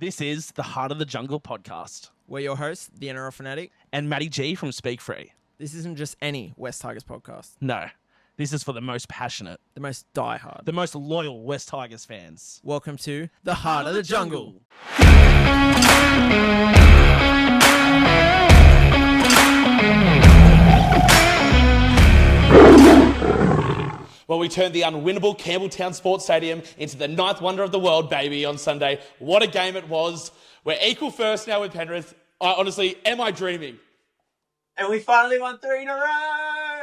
This is the Heart of the Jungle podcast. We're your hosts, the NRL Fanatic. And Matty G from Speak Free. This isn't just any West Tigers podcast. No, this is for the most passionate, The most diehard. the most loyal West Tigers fans. Welcome to the Heart of the Jungle. Well, we turned the unwinnable Campbelltown Sports Stadium into the ninth wonder of the world, baby, on Sunday. What a game it was. We're equal first now with Penrith. Honestly, am I dreaming? And we finally won 3 in a row!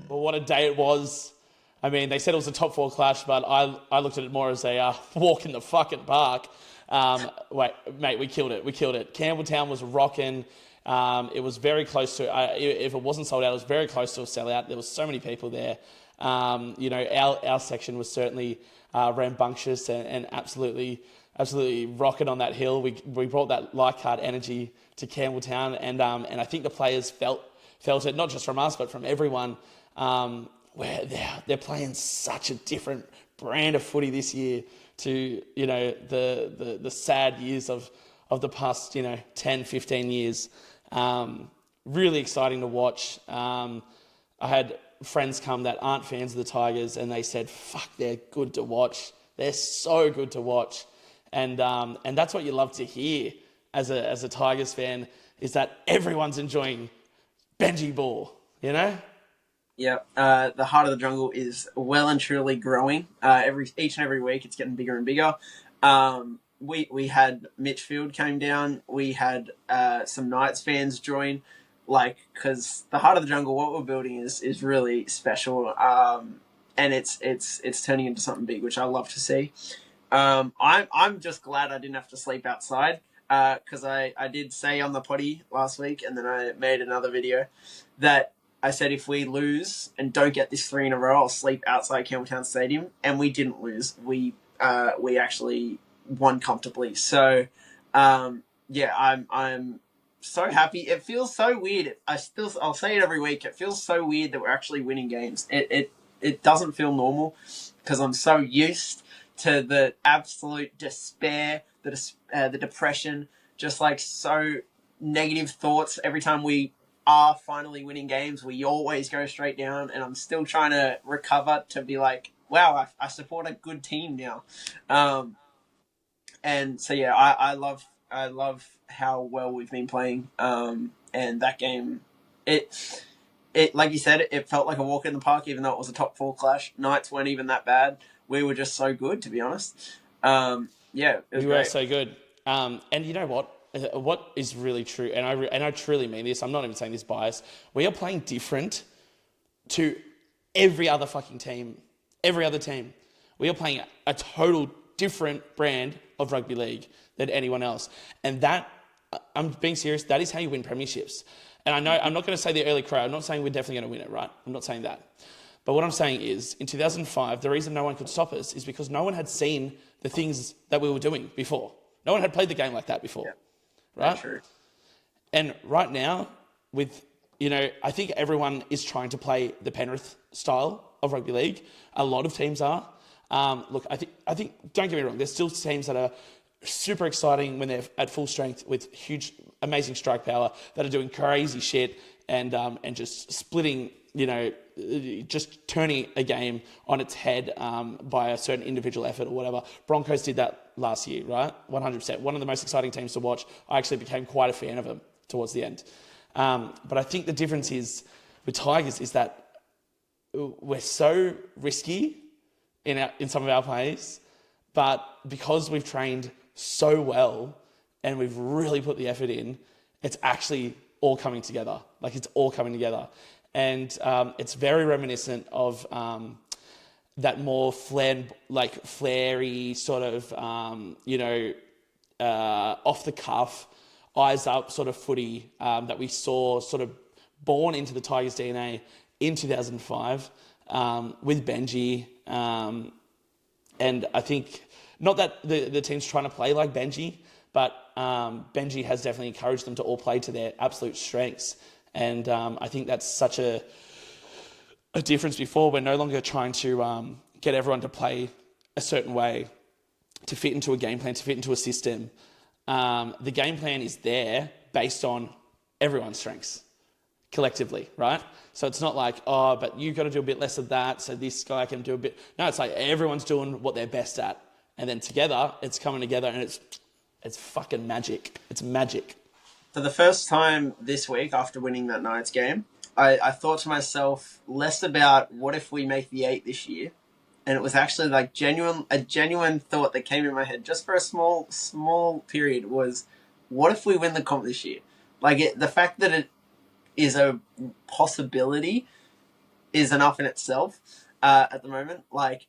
Well, what a day it was. I mean, they said it was a top four clash, but I looked at it more as a walk in the fucking park. Mate, we killed it. We killed it. Campbelltown was rocking. It was very close to, if it wasn't sold out, it was very close to a sellout. There was so many people there. Our section was certainly rambunctious and absolutely rocking on that hill. We brought that Leichhardt energy to Campbelltown, and I think the players felt it, not just from us, but from everyone, where they're playing such a different brand of footy this year to, the sad years of the past, 10, 15 years. Really exciting to watch. I had friends come that aren't fans of the Tigers, and they said, fuck, they're good to watch. They're so good to watch. And that's what you love to hear as a Tigers fan, is that everyone's enjoying Benji ball, Yeah, the Heart of the Jungle is well and truly growing. Each and every week it's getting bigger and bigger. We had Mitchfield came down. We had some Knights fans join, because the Heart of the Jungle, what we're building is really special, and it's turning into something big, which I love to see. I'm just glad I didn't have to sleep outside, because I did say on the potty last week, and then I made another video that I said if we lose and don't get this 3 in a row, I'll sleep outside Campbelltown Stadium, and we didn't lose. We actually won comfortably. So, I'm so happy. It feels so weird. I'll say it every week. It feels so weird that we're actually winning games. It doesn't feel normal because I'm so used to the absolute despair, the depression, just so negative thoughts. Every time we are finally winning games, we always go straight down, and I'm still trying to recover to be like, wow, I support a good team now. And so I love how well we've been playing. And that game, it like you said, it felt like a walk in the park, even though it was a top 4 clash. Knights weren't even that bad. We were just so good, to be honest. It was we were great. so good. And you know what? What is really true, and I truly mean this. I'm not even saying this bias. We are playing different to every other fucking team. Every other team. We are playing a total different brand of rugby league than anyone else. And that, I'm being serious, that is how you win premierships. And I know, I'm not going to say the early crow. I'm not saying we're definitely going to win it, right? I'm not saying that. But what I'm saying is, in 2005, the reason no one could stop us is because no one had seen the things that we were doing before. No one had played the game like that before. Yeah, right? true. And right now, with, I think everyone is trying to play the Penrith style of rugby league. A lot of teams are. Look, I think, don't get me wrong, there's still teams that are super exciting when they're at full strength with huge, amazing strike power that are doing crazy shit and just splitting, just turning a game on its head by a certain individual effort or whatever. Broncos did that last year, right? 100%. One of the most exciting teams to watch. I actually became quite a fan of them towards the end. But I think the difference is with Tigers is that we're so risky in some of our plays, but because we've trained so well and we've really put the effort in, it's actually all coming together. It's all coming together. And it's very reminiscent of that more flary sort of, off the cuff, eyes up sort of footy that we saw sort of born into the Tigers DNA in 2005 with Benji. And I think, not that the team's trying to play like Benji, but Benji has definitely encouraged them to all play to their absolute strengths. And I think that's such a difference before. We're no longer trying to get everyone to play a certain way to fit into a game plan, to fit into a system. The game plan is there based on everyone's strengths collectively, right? So it's not like, oh, but you got to do a bit less of that, so this guy can do a bit. No, it's like everyone's doing what they're best at, and then together, it's coming together, and it's fucking magic. It's magic. For the first time this week after winning that Knights game, I thought to myself less about what if we make the 8 this year, and it was actually like a genuine thought that came in my head just for a small period was, what if we win the comp this year? Like the fact that it is a possibility is enough in itself at the moment. Like,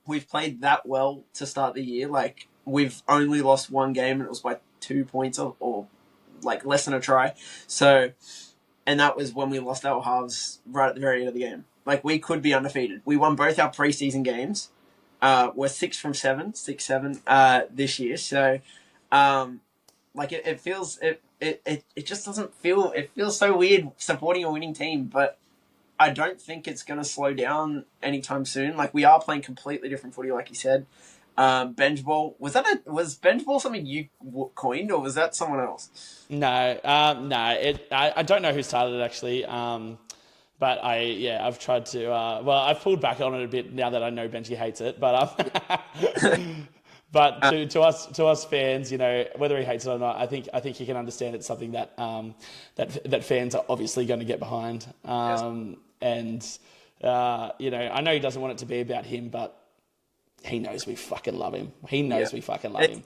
we've played that well to start the year. Like, we've only lost one game and it was by 2 points or like less than a try. So, and that was when we lost our halves right at the very end of the game. Like, we could be undefeated. We won both our preseason games. We're 6 from 7 this year. So, like it feels it just doesn't feel. It feels so weird supporting a winning team, but I don't think it's going to slow down anytime soon. Like, we are playing completely different footy, like you said. Bench ball, was bench ball something you coined, or was that someone else? No. I don't know who started it actually. But I've tried to. I've pulled back on it a bit now that I know Benji hates it. But to us fans, you know, whether he hates it or not, I think he can understand it's something that that fans are obviously going to get behind. And you know, I know he doesn't want it to be about him, but he knows we fucking love him. He knows we fucking love him.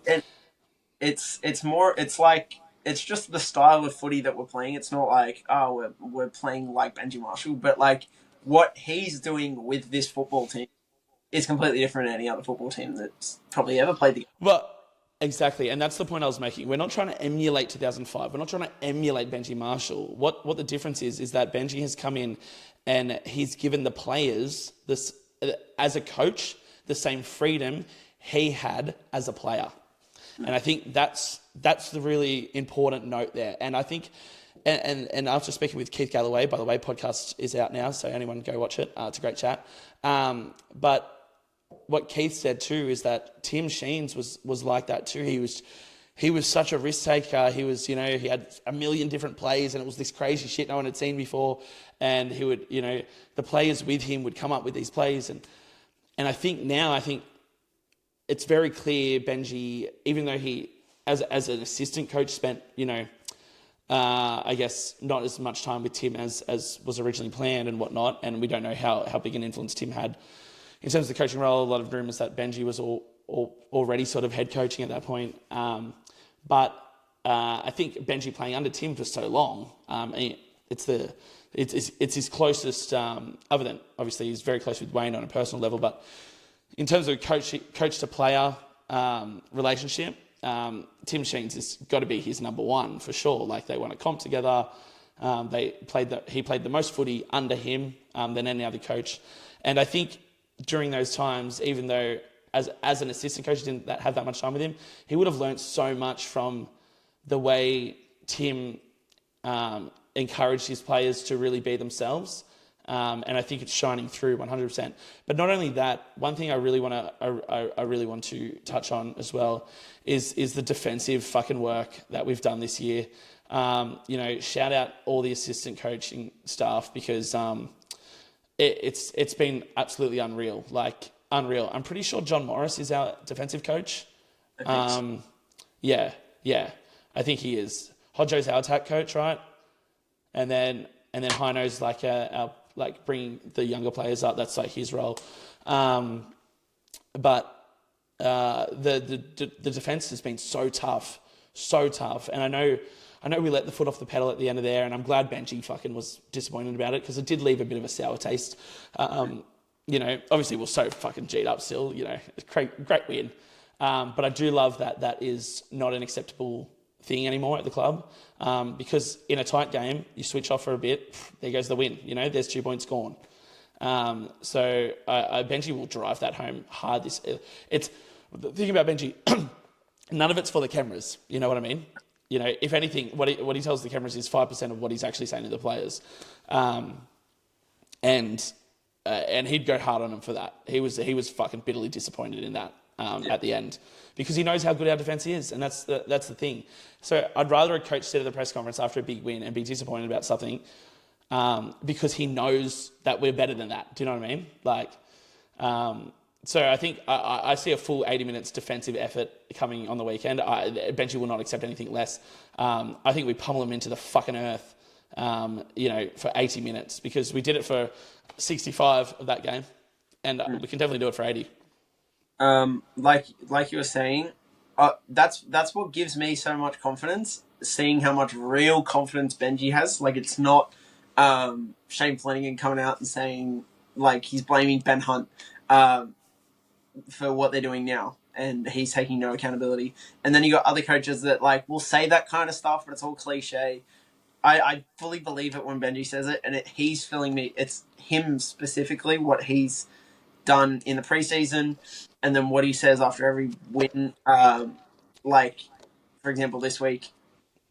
It's more. It's like. It's just the style of footy that we're playing. It's not like, oh, we're playing like Benji Marshall, but like what he's doing with this football team is completely different than any other football team that's probably ever played the game. Well, exactly, and that's the point I was making. We're not trying to emulate 2005. We're not trying to emulate Benji Marshall. What the difference is that Benji has come in and he's given the players this, as a coach, the same freedom he had as a player. And I think that's the really important note there. And I think, and after speaking with Keith Galloway, by the way, podcast is out now, so anyone go watch it. It's a great chat. But what Keith said too is that Tim Sheens was like that too. He was such a risk taker. He was, you know, he had a million different plays, and it was this crazy shit no one had seen before. And he would, you know, the players with him would come up with these plays, and I think it's very clear Benji, even though he, as an assistant coach, spent, you know, I guess not as much time with Tim as was originally planned and whatnot, and we don't know how big an influence Tim had in terms of the coaching role. A lot of rumours that Benji was already sort of head coaching at that point. But I think Benji playing under Tim for so long, it's his closest, other than obviously he's very close with Wayne on a personal level, but in terms of coach to player relationship, Tim Sheens has got to be his number one for sure. Like, they won a comp together. He played the most footy under him than any other coach. And I think during those times, even though as an assistant coach he didn't have that much time with him, he would have learnt so much from the way Tim encouraged his players to really be themselves. And I think it's shining through 100%. But not only that, one thing I really want to touch on as well is the defensive fucking work that we've done this year. You know, shout out all the assistant coaching staff, because it's been absolutely unreal. Like, unreal. I'm pretty sure John Morris is our defensive coach. I think so. Yeah. I think he is. Hodjo's our attack coach, right? And then Hino's like our bringing the younger players up. That's like his role. But the defense has been so tough. And I know we let the foot off the pedal at the end of there, and I'm glad Benji fucking was disappointed about it, because it did leave a bit of a sour taste. You know, obviously we're so fucking G'd up still, you know, great win. But I do love that is not an acceptable thing anymore at the club, because in a tight game, you switch off for a bit, there goes the win, you know, there's 2 points gone. So Benji will drive that home hard. It's the thing about Benji, none of it's for the cameras, you know what I mean? You know, if anything, what he tells the cameras is 5% of what he's actually saying to the players. And and he'd go hard on him for that. He was fucking bitterly disappointed in that at the end, because he knows how good our defence is, and that's the thing. So I'd rather a coach sit at the press conference after a big win and be disappointed about something, because he knows that we're better than that. Do you know what I mean? Like, so I think I see a full 80 minutes defensive effort coming on the weekend. Benji will not accept anything less. I think we pummel him into the fucking earth, for 80 minutes, because we did it for 65 of that game, and we can definitely do it for 80. Like you were saying, that's what gives me so much confidence, seeing how much real confidence Benji has. Like, it's not Shane Flanagan coming out and saying, like, he's blaming Ben Hunt for what they're doing now, and he's taking no accountability. And then you got other coaches that, like, will say that kind of stuff, but it's all cliche. I fully believe it when Benji says it, and he's filling me. It's him specifically, what he's done in the preseason, and then what he says after every win. Like, for example, this week,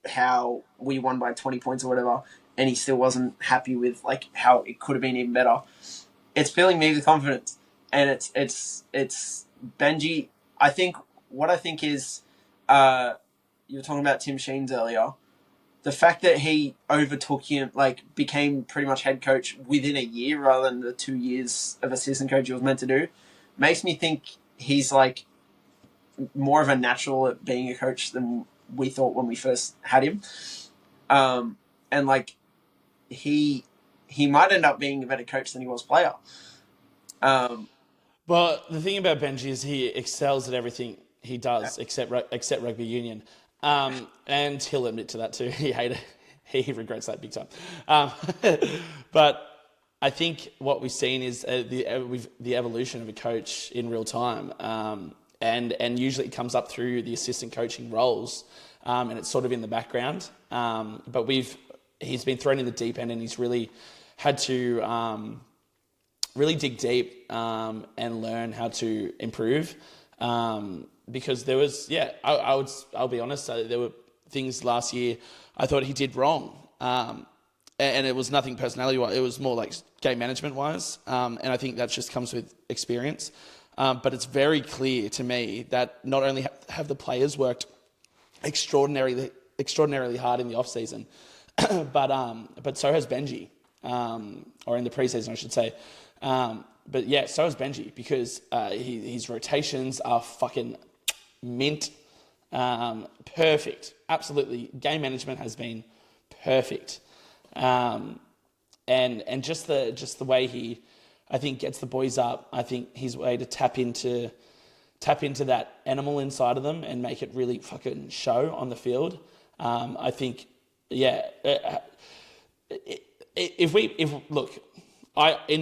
how we won by 20 points or whatever, and he still wasn't happy with, like, how it could have been even better. It's filling me with confidence, and it's Benji. I think is, you were talking about Tim Sheens earlier. The fact that he overtook him, like, became pretty much head coach within a year rather than the 2 years of assistant coach he was meant to do, makes me think he's, like, more of a natural at being a coach than we thought when we first had him. And, like, he might end up being a better coach than he was player. Well, the thing about Benji is he excels at everything he does, except rugby union. And he'll admit to that too. He hated it. He regrets that big time. But I think what we've seen is the evolution of a coach in real time. And usually it comes up through the assistant coaching roles, and it's sort of in the background. But he's been thrown in the deep end, and he's really had to really dig deep and learn how to improve. Because there was, I'll be honest, there were things last year I thought he did wrong. And it was nothing personality-wise, it was more like game management-wise. And I think that just comes with experience. But it's very clear to me that not only have the players worked extraordinarily hard in the off-season, but so has Benji, or in the pre-season, I should say. But yeah, so has Benji, because his rotations are fucking mint, perfect. Absolutely, game management has been perfect, and just the way he, I think, gets the boys up. I think his way to tap into that animal inside of them and make it really fucking show on the field. I think, in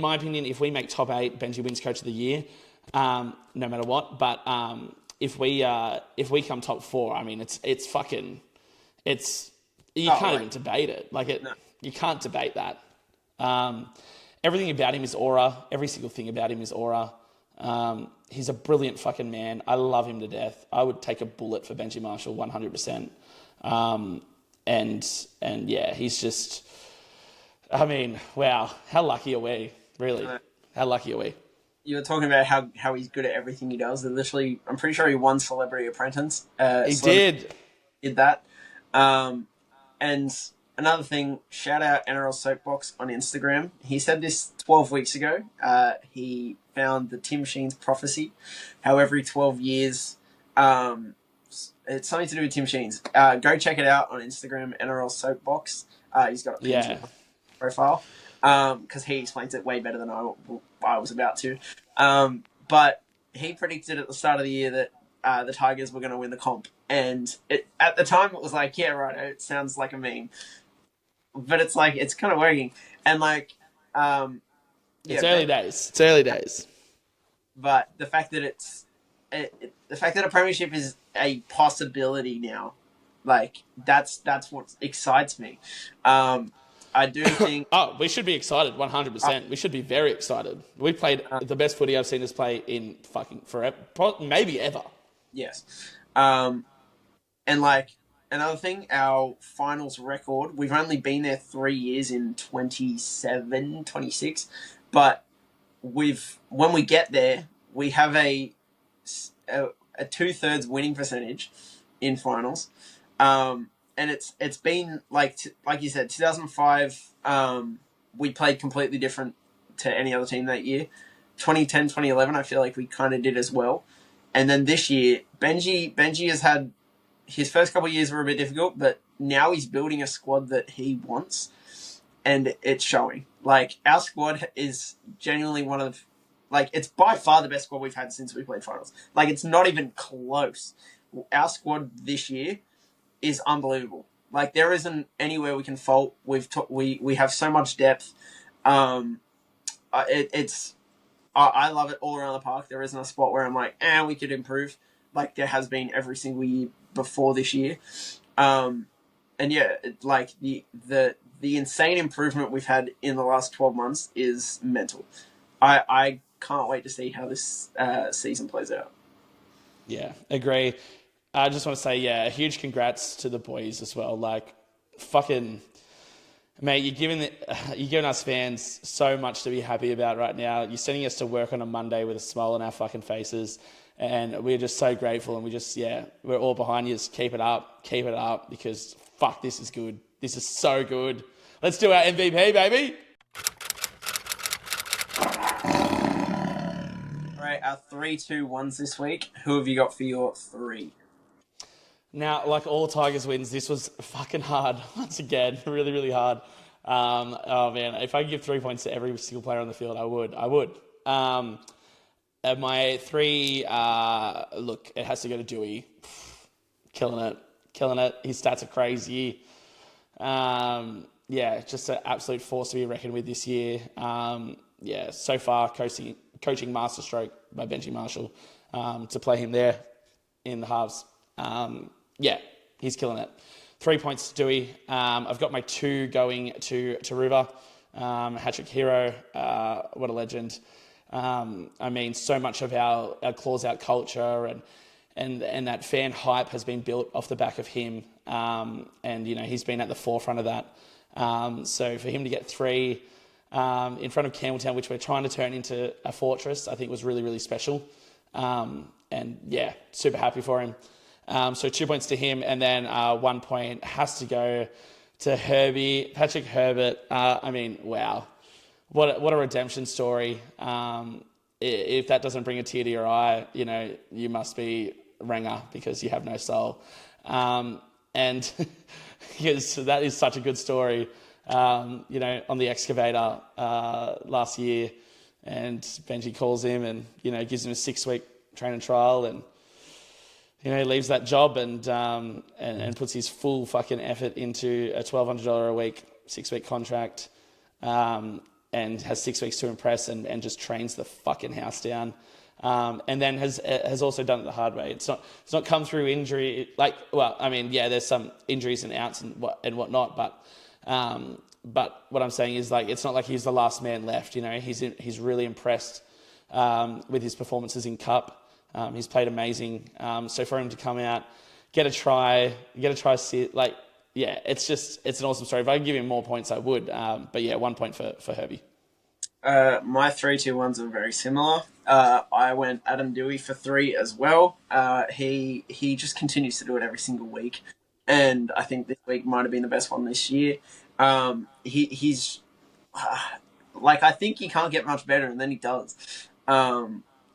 my opinion, if we make top 8, Benji wins Coach of the Year, no matter what. But if we come top 4, I mean, it's fucking, you can't even debate it. You can't debate that. Everything about him is aura. Every single thing about him is aura. He's a brilliant fucking man. I love him to death. I would take a bullet for Benji Marshall 100%. And yeah, he's just, I mean, wow, how lucky are we, really? How lucky are we? You were talking about how he's good at everything he does. And literally, I'm pretty sure he won Celebrity Apprentice. He did that. And another thing, shout out NRL Soapbox on Instagram. He said this 12 weeks ago. He found the Tim Sheens prophecy, how every 12 years, it's something to do with Tim Sheens. Go check it out on Instagram, NRL Soapbox. He's got a picture profile, because he explains it way better than I was about to. But he predicted at the start of the year that the Tigers were going to win the comp. And at the time, it was like, yeah, right, it sounds like a meme. But it's like, it's kind of working. And like... it's early days. It's early days. But the fact that the fact that a premiership is a possibility now, like, that's what excites me. I do think... Oh, we should be excited, 100%. We should be very excited. We played the best footy I've seen us play in fucking forever, maybe ever. Yes. And, like, another thing, our finals record, we've only been there 3 years in 27, 26, but when we get there, we have a 2/3 winning percentage in finals, and it's been like you said, 2005. We played completely different to any other team that year. 2010, 2011, I feel like we kind of did as well. And then this year, Benji has had his first couple of years were a bit difficult, but now he's building a squad that he wants, and it's showing. Like, our squad is genuinely one of, like, it's by far the best squad we've had since we played finals. Like, it's not even close. Our squad this year is unbelievable. Like, there isn't anywhere we can fault. We have so much depth. I love it all around the park. There isn't a spot where I'm like, we could improve. Like, there has been every single year before this year. And yeah, like the insane improvement we've had in the last 12 months is mental. I can't wait to see how this season plays out. Yeah, agree. I just want to say, a huge congrats to the boys as well. Like, fucking, mate, you're giving us fans so much to be happy about right now. You're sending us to work on a Monday with a smile on our fucking faces, and we're just so grateful. And we're all behind you. Just keep it up, because fuck, this is good. This is so good. Let's do our MVP, baby. All right, our 3, 2, 1s this week. Who have you got for your 3? Now, like all Tigers wins, this was fucking hard once again. Really, really hard. Oh man, if I could give 3 points to every single player on the field, I would. My 3, look, it has to go to Dewey. Killing it. His stats are crazy. Just an absolute force to be reckoned with this year. So far, coaching masterstroke by Benji Marshall to play him there in the halves. He's killing it. 3 points to Dewey. I've got my 2 going to River. Hat-trick hero. What a legend. So much of our claws-out culture and that fan hype has been built off the back of him. He's been at the forefront of that. So for him to get 3 in front of Campbelltown, which we're trying to turn into a fortress, I think was really, really special. Super happy for him. So 2 points to him, and then 1 point has to go to Herbie, Patrick Herbert. Wow. What a redemption story. If that doesn't bring a tear to your eye, you must be Ranger because you have no soul. And because that is such a good story, on the excavator last year, and Benji calls him and, gives him a 6-week training trial, and he leaves that job and puts his full fucking effort into a $1,200 a week, 6-week contract, and has 6 weeks to impress and just trains the fucking house down. And then has also done it the hard way. It's not come through injury. There's some injuries and outs and whatnot, but what I'm saying is, like, it's not like he's the last man left. He's really impressed with his performances in Cup. He's played amazing. So for him to come out, get a try, sit, it's an awesome story. If I could give him more points, I would. 1 point for Herbie. My 3, 2, 1s are very similar. I went Adam Dewey for 3 as well. He just continues to do it every single week, and I think this week might have been the best one this year. He's I think he can't get much better, and then he does.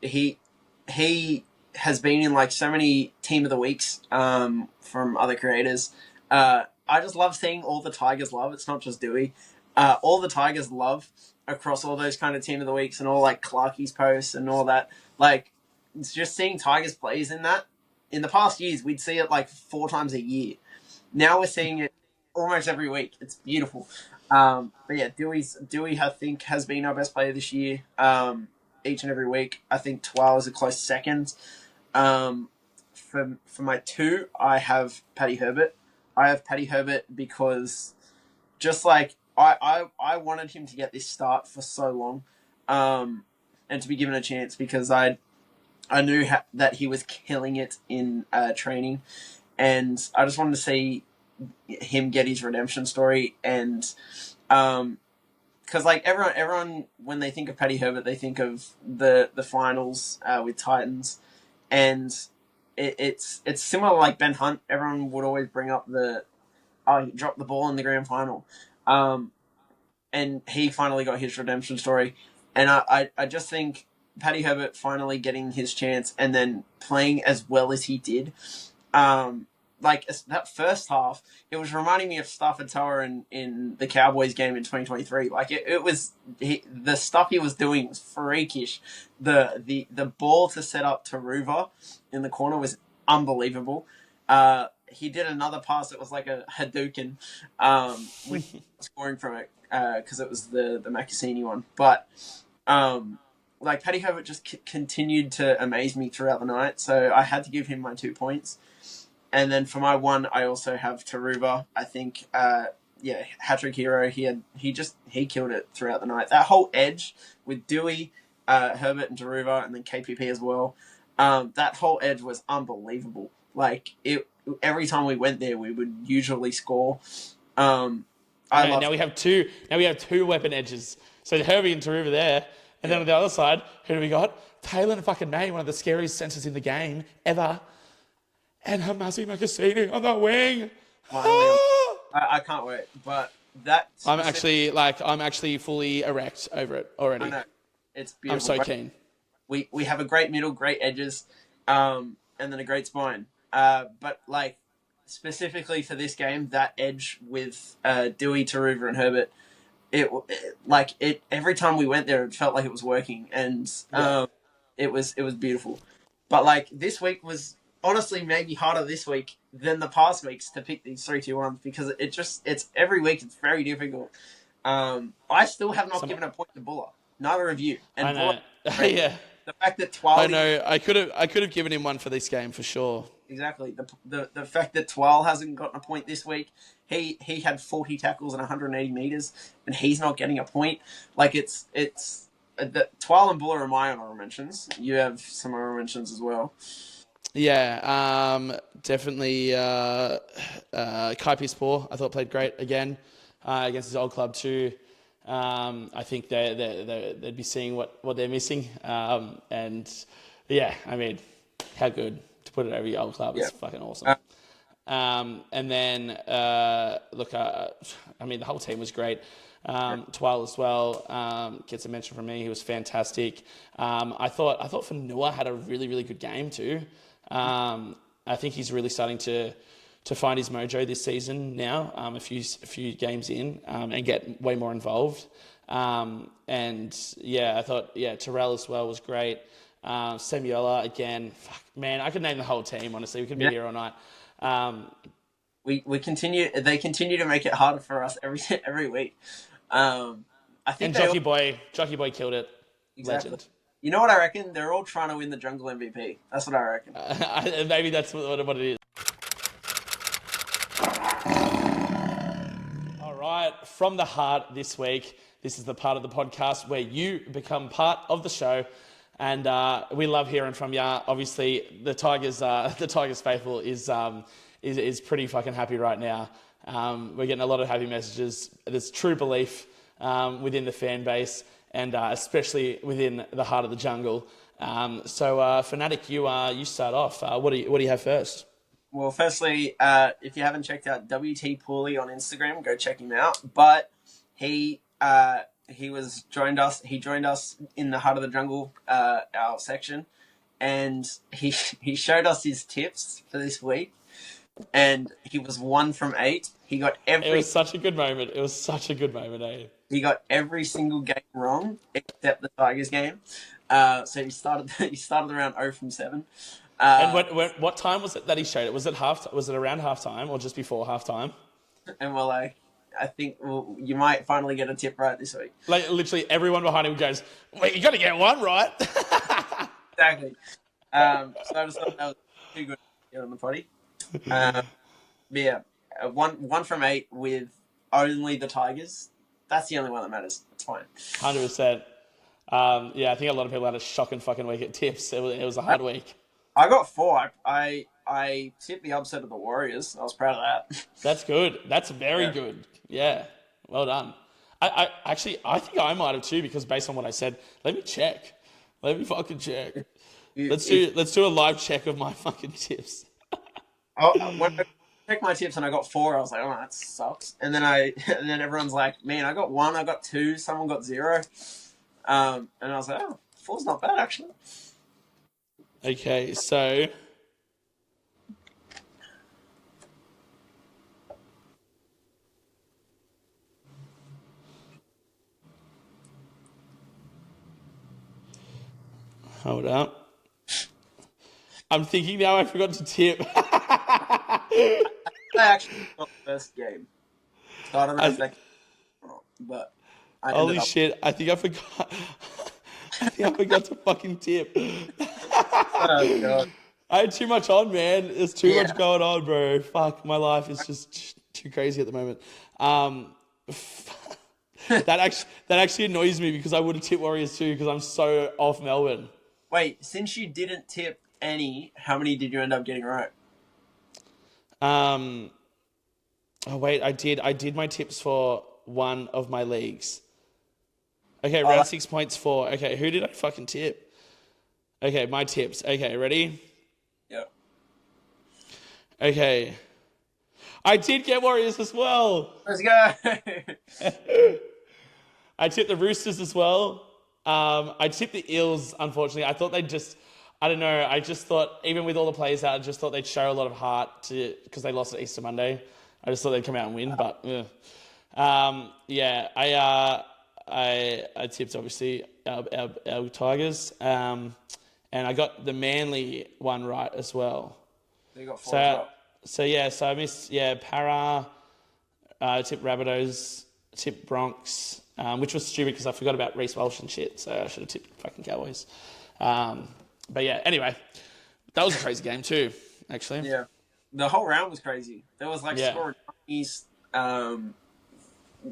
He has been in so many team of the weeks from other creators. I just love seeing all the Tigers love. It's not just Dewey. All the Tigers love across all those kind of team of the weeks and all Clarkie's posts and all that. It's just seeing Tigers plays in that. In the past years, we'd see it 4 times a year. Now we're seeing it almost every week. It's beautiful. Dewey, I think, has been our best player this year. Each and every week. I think Twal is a close second. For my 2, I have Paddy Herbert. I have Paddy Herbert because just I wanted him to get this start for so long, and to be given a chance because I knew that he was killing it in training, and I just wanted to see him get his redemption story and because like everyone when they think of Paddy Herbert, they think of the finals with Titans, and it's similar like Ben Hunt. Everyone would always bring up he dropped the ball in the grand final, and he finally got his redemption story, and I just think Paddy Herbert finally getting his chance and then playing as well as he did. Like that first half, it was reminding me of Stafford Tower in the Cowboys game in 2023. Like it was the stuff he was doing was freakish. The ball to set up to Ruva in the corner was unbelievable. He did another pass that was like a Hadouken, with scoring from it because it was the Macassini one. But like Paddy Herbert just continued to amaze me throughout the night, so I had to give him my 2 points. And then for my 1, I also have Taruva. I think, hat-trick hero. He killed it throughout the night. That whole edge with Dewey, Herbert, and Taruva, and then KPP as well. That whole edge was unbelievable. Like every time we went there, we would usually score. Now we have two weapon edges. So Herbie and Taruva there, and then on the other side, who do we got? Taylor and fucking May, one of the scariest centers in the game ever. And Hamasi Macassini on the wing. I can't wait. But that I'm actually fully erect over it already. I know. It's beautiful. I'm so keen. We have a great middle, great edges, and then a great spine. But like specifically for this game, that edge with Dewey, Taruva, and Herbert, it every time we went there, it felt like it was working, and it was beautiful. But like this week was honestly maybe harder this week than the past weeks to pick these 3-2-1s because it's every week it's very difficult. I still have not given a point to Buller. Neither of you. And I know. Buller, Yeah. The fact that Twal. I know. I could have given him one for this game for sure. Exactly. The fact that Twal hasn't gotten a point this week. He had 40 tackles and 180 meters, and he's not getting a point. Like it's Twal and Buller are my honorable mentions. You have some honorable mentions as well. Yeah, definitely. Kai Pispor, I thought played great again against his old club too. I think they'd be seeing what they're missing. And yeah, I mean, how good to put it over your old club. It's fucking awesome. And then look, I mean, the whole team was great. Twal as well gets a mention from me. He was fantastic. I thought Fanua had a really, really good game too. I think he's really starting to find his mojo this season now, a few games in, and get way more involved. And yeah, I thought, Terrell as well was great. Samuela again, fuck, man, I could name the whole team, honestly. We could be here all night. They continue to make it harder for us every week. I think Jockey Boy killed it. Exactly. Legend. You know what I reckon? They're all trying to win the Jungle MVP. That's what I reckon. Maybe that's what it is. All right, from the heart this week. This is the part of the podcast where you become part of the show, and we love hearing from you. Obviously, the Tigers faithful is pretty fucking happy right now. We're getting a lot of happy messages. There's true belief within the fan base, and especially within the heart of the jungle. So, Fanatic, you start off. What do you have first? Well, firstly, if you haven't checked out WT Pooley on Instagram, go check him out. But he joined us in the heart of the jungle, our section, and he showed us his tips for this week, and he was 1 from 8. He got It was such a good moment. Eh? He got every single game wrong except the Tigers game. So he started around 0 from 7. And what time was it that he showed it? Was it around halftime or just before halftime? And we're like, I think you might finally get a tip right this week. Like literally everyone behind him goes, "Wait, you got to get one right." Exactly. So I just thought that was too good to get on the potty. But yeah, 1 from 8 with only the Tigers. That's the only one that matters. It's fine. 100%. Yeah, I think a lot of people had a shocking fucking week at tips. It was a hard week. I got 4. I tipped the upset of the Warriors. I was proud of that. That's good. That's very good. Yeah, well done. I think I might have too, because based on what I said, let me check. Let me fucking check. Let's do a live check of my fucking tips. When I checked my tips and I got 4, I was like, oh, that sucks. And then and then everyone's like, man, I got 1, I got 2, someone got 0. And I was like, oh, 4's not bad actually. Okay, so hold up. I'm thinking now I forgot to tip. I actually got the first game. So I don't know if that but I Holy shit, I think I forgot. I think I forgot to fucking tip. Oh, God. I had too much on, man. There's too much going on, bro. Fuck, my life is just too crazy at the moment. That actually annoys me, because I would have tipped Warriors too, because I'm so off Melbourne. Wait, since you didn't tip any, how many did you end up getting right? Oh wait, I did my tips for one of my leagues. Okay, round 6 points for. Okay, who did I fucking tip? Okay, my tips. Okay, ready? Yeah. Okay. I did get Warriors as well. Let's go. I tipped the Roosters as well. I tipped the Eels, unfortunately. I thought they'd just, I don't know, I just thought, even with all the players out, I just thought they'd show a lot of heart because they lost at Easter Monday. I just thought they'd come out and win, but I tipped, obviously, our Tigers. And I got the Manly one right as well. You got 4 as well. So I missed, Para, tipped Rabbitohs, tipped Bronx, which was stupid because I forgot about Reece Walsh and shit, so I should have tipped fucking Cowboys. But yeah, anyway, that was a crazy game too, actually. Yeah. The whole round was crazy. There was scoring 20s.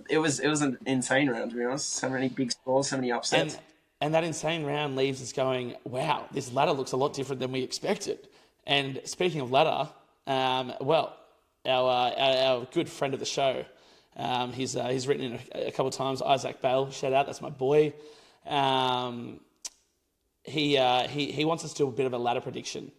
It was an insane round, to be honest. So many big scores, so many upsets. And that insane round leaves us going, wow, this ladder looks a lot different than we expected. And speaking of ladder, our good friend of the show, he's written in a couple of times, Isaac Bale, shout out, that's my boy. He wants us to do a bit of a ladder prediction.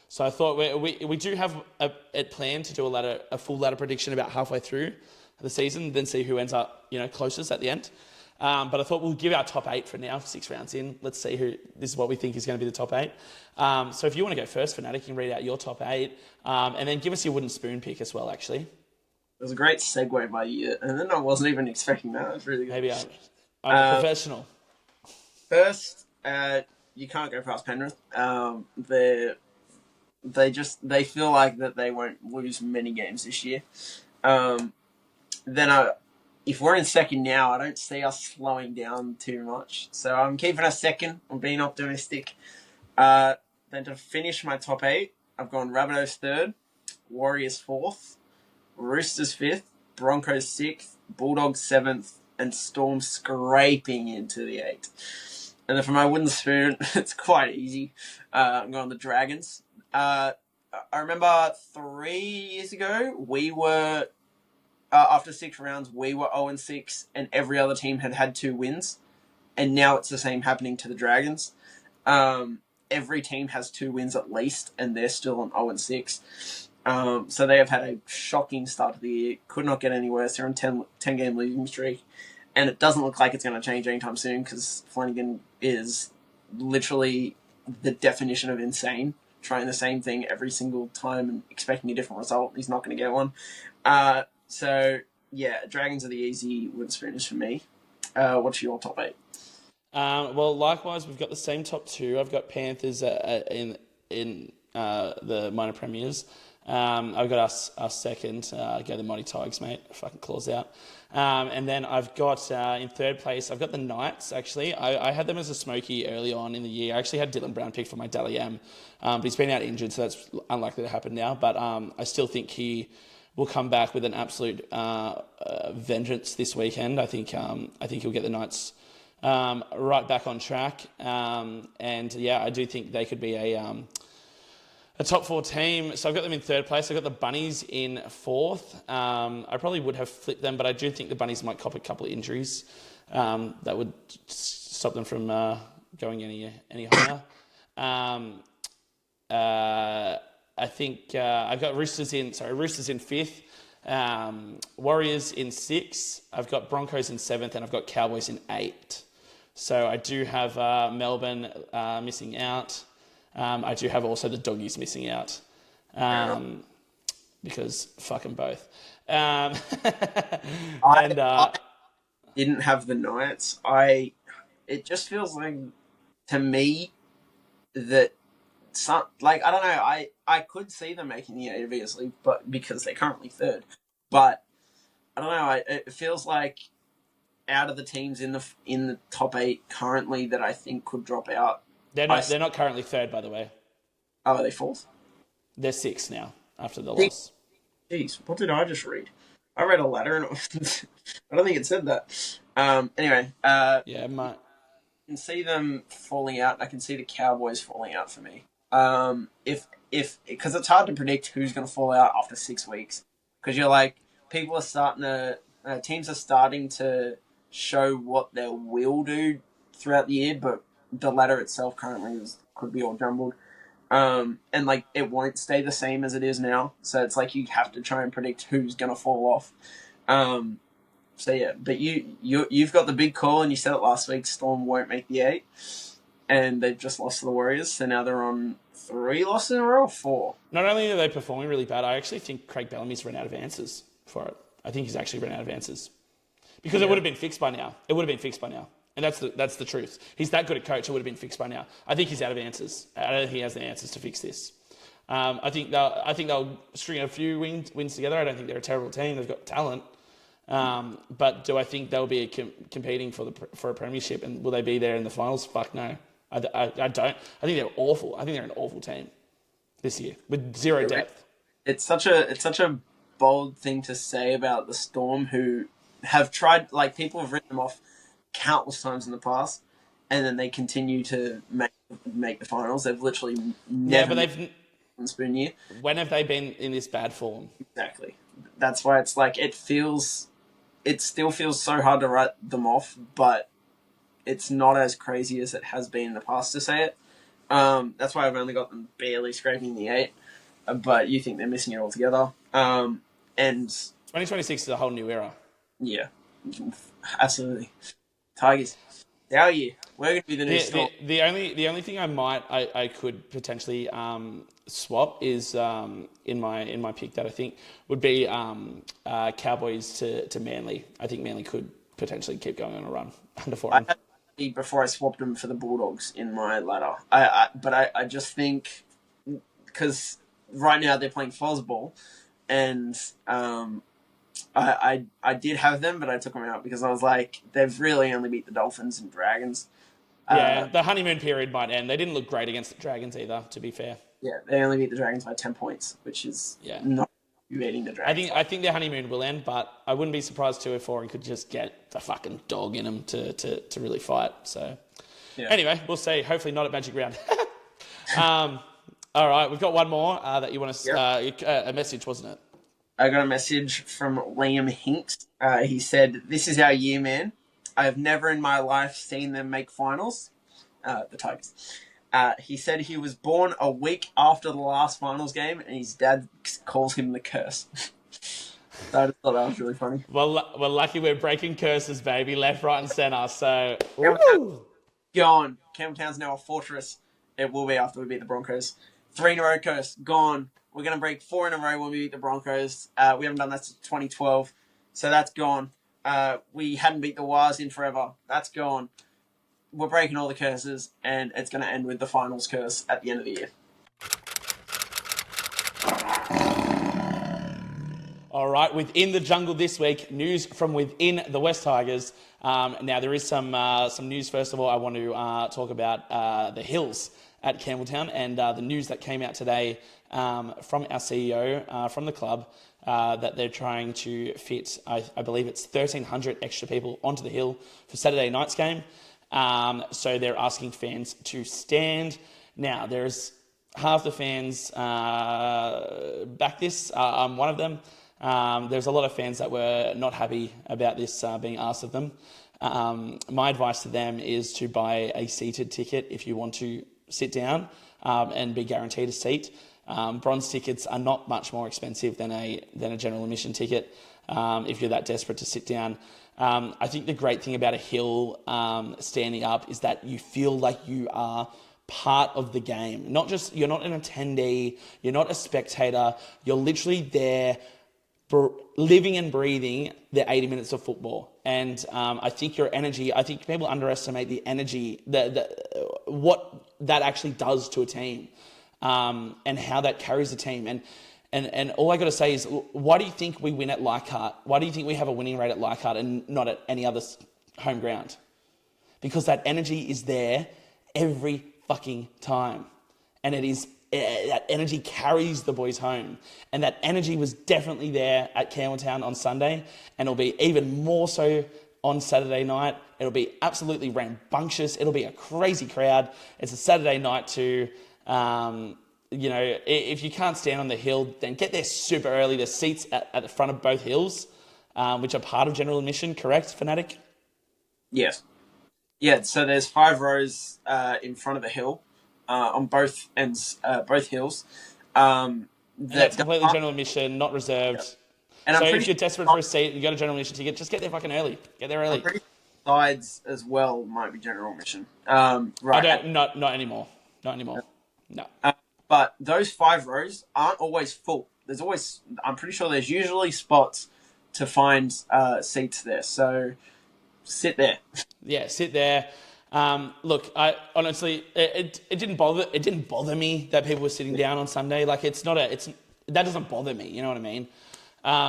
So I thought we do have a plan to do a full ladder prediction about halfway through the season, then see who ends up closest at the end. But I thought we'll give our top 8 for now, 6 rounds in. Let's see this is what we think is going to be the top 8. So if you want to go first, Fanatic, you can read out your top 8, and then give us your wooden spoon pick as well, actually. It was a great segue by you, and then I wasn't even expecting that. It was really good. Maybe I'm a professional. First, you can't go past Penrith. They feel like that they won't lose many games this year. If we're in second now, I don't see us slowing down too much. So I'm keeping us second. I'm being optimistic. Then to finish my top 8, I've gone Rabbitohs 3rd, Warriors 4th, Roosters 5th, Broncos 6th, Bulldogs 7th, and Storm scraping into the 8th. And then for my wooden spoon, it's quite easy. I'm going the Dragons. I remember 3 years ago, we were, after 6 rounds, we were 0-6, and every other team had 2 wins. And now it's the same happening to the Dragons. Every team has 2 wins at least, and they're still on 0-6. So they have had a shocking start to the year. Could not get any worse. They're on 10-game losing streak. And it doesn't look like it's going to change anytime soon, because Flanagan is literally the definition of insane. Trying the same thing every single time and expecting a different result. He's not going to get one. So, yeah, Dragons are the easy wooden spooners for me. What's your top 8? Well, likewise, we've got the same top 2. I've got Panthers in the minor premiers. I've got us second. Go the Mighty Tigers, mate. Fucking claws out. And then I've got, in third place, I've got the Knights, actually. I had them as a smoky early on in the year. I actually had Dylan Brown picked for my Dally M, but he's been out injured, so that's unlikely to happen now. But I still think he will come back with an absolute vengeance this weekend. I think he'll get the Knights right back on track. And, yeah, I do think they could be a top 4 team. So I've got them in 3rd place. I've got the Bunnies in 4th. I probably would have flipped them, but I do think the Bunnies might cop a couple of injuries that would stop them from going any higher. I think I've got Roosters in 5th. Warriors in 6th. I've got Broncos in 7th, and I've got Cowboys in 8th. So I do have Melbourne missing out. I do have also the Doggies missing out because fuck them both. I didn't have the Knights. It just feels like to me that I don't know. I could see them making the 8 obviously, but because they're currently 3rd. But I don't know. It feels like out of the teams in the top 8 currently that I think could drop out. They're not currently 3rd, by the way. Oh, are they 4th? They're 6th now after the loss. Jeez, what did I just read? I read a letter and I don't think it said that. Anyway, yeah, mate. I can see them falling out. I can see the Cowboys falling out for me. Because it's hard to predict who's going to fall out after 6 weeks. Because you're like, people are starting to, teams are starting to show what they will do throughout the year, but the ladder itself currently could be all jumbled. And like, it won't stay the same as it is now. So it's like, you have to try and predict who's going to fall off. So yeah, but you've got the big call, and you said it last week, Storm won't make the 8. And they've just lost to the Warriors, so now they're on 3 losses in a row, or 4. Not only are they performing really bad, I actually think Craig Bellamy's run out of answers for it. I think he's actually run out of answers. Because it would have been fixed by now. And that's the truth. He's that good a coach, it would have been fixed by now. I think he's out of answers. I don't think he has the answers to fix this. I think they'll string a few wins together. I don't think they're a terrible team. They've got talent. But do I think they'll be competing for a premiership, and will they be there in the finals? Fuck no. I don't. I think they're awful. I think they're an awful team this year with zero depth. It's such a bold thing to say about the Storm, who have tried, like, people have written them off countless times in the past, and then they continue to make the finals. They've literally never made one spoon year. When have they been in this bad form? Exactly. That's why it's like, it still feels so hard to write them off, but it's not as crazy as it has been in the past to say it. That's why I've only got them barely scraping the 8, but you think they're missing it altogether. And 2026 is a whole new era. Yeah, absolutely. Tigers, our year. We're going to be the new Storm. The only thing I could potentially swap is in my pick that I think would be Cowboys to Manly. I think Manly could potentially keep going on a run under 4. Before I swapped them for the Bulldogs in my ladder. But I just think, because right now they're playing Fosball, and I did have them, but I took them out because I was like, they've really only beat the Dolphins and Dragons. Yeah, the honeymoon period might end. They didn't look great against the Dragons either, to be fair. Yeah, they only beat the Dragons by 10 points, which is not beating the Dragons. I think their honeymoon will end, but I wouldn't be surprised too if Foreign could just get the fucking dog in them to really fight. So anyway, we'll see. Hopefully not at Magic Round. All right, we've got one more that you want to... a message, wasn't it? I got a message from Liam Hinks. He said, "This is our year, man. I have never in my life seen them make finals." The Tigers. He said he was born a week after the last finals game, and his dad calls him the curse. So I just thought that was really funny. Well, we're lucky we're breaking curses, baby, left, right, and centre. So, gone. Campbelltown's now a fortress. It will be after we beat the Broncos. 3 in a row curse, gone. We're going to break 4 in a row when we beat the Broncos. We haven't done that since 2012, so that's gone. We hadn't beat the Wars in forever. That's gone. We're breaking all the curses, and it's going to end with the finals curse at the end of the year. All right, within the jungle this week, news from within the West Tigers. Now, there is some news. First of all, I want to talk about the Hills at Campbelltown and the news that came out today from our CEO, from the club, that they're trying to fit, I believe it's 1,300 extra people onto the hill for Saturday night's game. So they're asking fans to stand. Now, there's half the fans back this. I'm one of them. There's a lot of fans that were not happy about this being asked of them. My advice to them is to buy a seated ticket if you want to sit down and be guaranteed a seat. Bronze tickets are not much more expensive than a general admission ticket if you're that desperate to sit down. I think the great thing about a hill standing up is that you feel like you are part of the game. You're not an attendee, you're not a spectator, you're literally there living and breathing the 80 minutes of football. And I think I think people underestimate the energy, what that actually does to a team, and how that carries a team. And all I got to say is, why do you think we win at Leichhardt? Why do you think we have a winning rate at Leichhardt and not at any other home ground? Because that energy is there every fucking time. And that energy carries the boys home. And that energy was definitely there at Campbelltown on Sunday, and it'll be even more so on Saturday night. It'll be absolutely rambunctious. It'll be a crazy crowd. It's a Saturday night too. If you can't stand on the hill, then get there super early. There's seats at the front of both hills, which are part of general admission, correct, Fanatic? Yes. Yeah, so there's 5 rows in front of the hill on both ends, both hills. That's completely general admission, not reserved. Yeah. And so if you're desperate for a seat, you got a general admission ticket, just get there fucking early. Get there early. I'm pretty sides as well might be general admission. Right. Not anymore. Not anymore. No. But those 5 rows aren't always full. I'm pretty sure there's usually spots to find seats there. So sit there. Yeah, sit there. Look, I honestly, it didn't bother me that people were sitting down on Sunday. Like, that doesn't bother me. You know what I mean?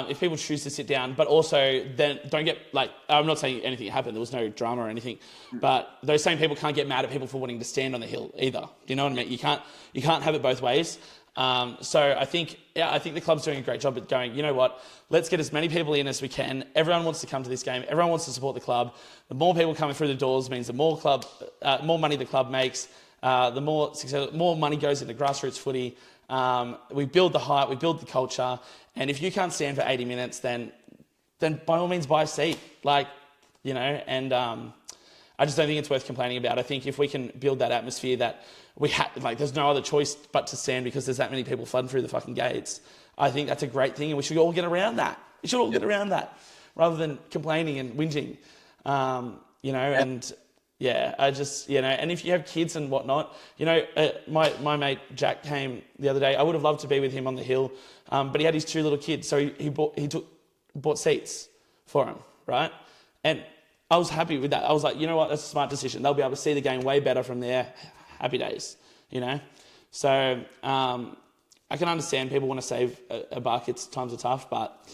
If people choose to sit down, but also then don't get, like, I'm not saying anything happened. There was no drama or anything, but those same people can't get mad at people for wanting to stand on the hill either. Do you know what I mean? You can't have it both ways. So I think the club's doing a great job at going, you know what, let's get as many people in as we can. Everyone wants to come to this game. Everyone wants to support the club. The more people coming through the doors means the more money the club makes, the more money goes into grassroots footy. We build the hype, we build the culture. And if you can't stand for 80 minutes, then by all means buy a seat. I just don't think it's worth complaining about. I think if we can build that atmosphere that there's no other choice but to stand because there's that many people flooding through the fucking gates, I think that's a great thing, and we should all get around that. We should all get around that rather than complaining and whinging. And yeah, and if you have kids and whatnot, my mate Jack came the other day. I would have loved to be with him on the hill, but he had his 2 little kids, so he bought seats for him, right? And I was happy with that. I was like, you know what, that's a smart decision. They'll be able to see the game way better from there. Happy days, So I can understand people want to save a buck. Times are tough, but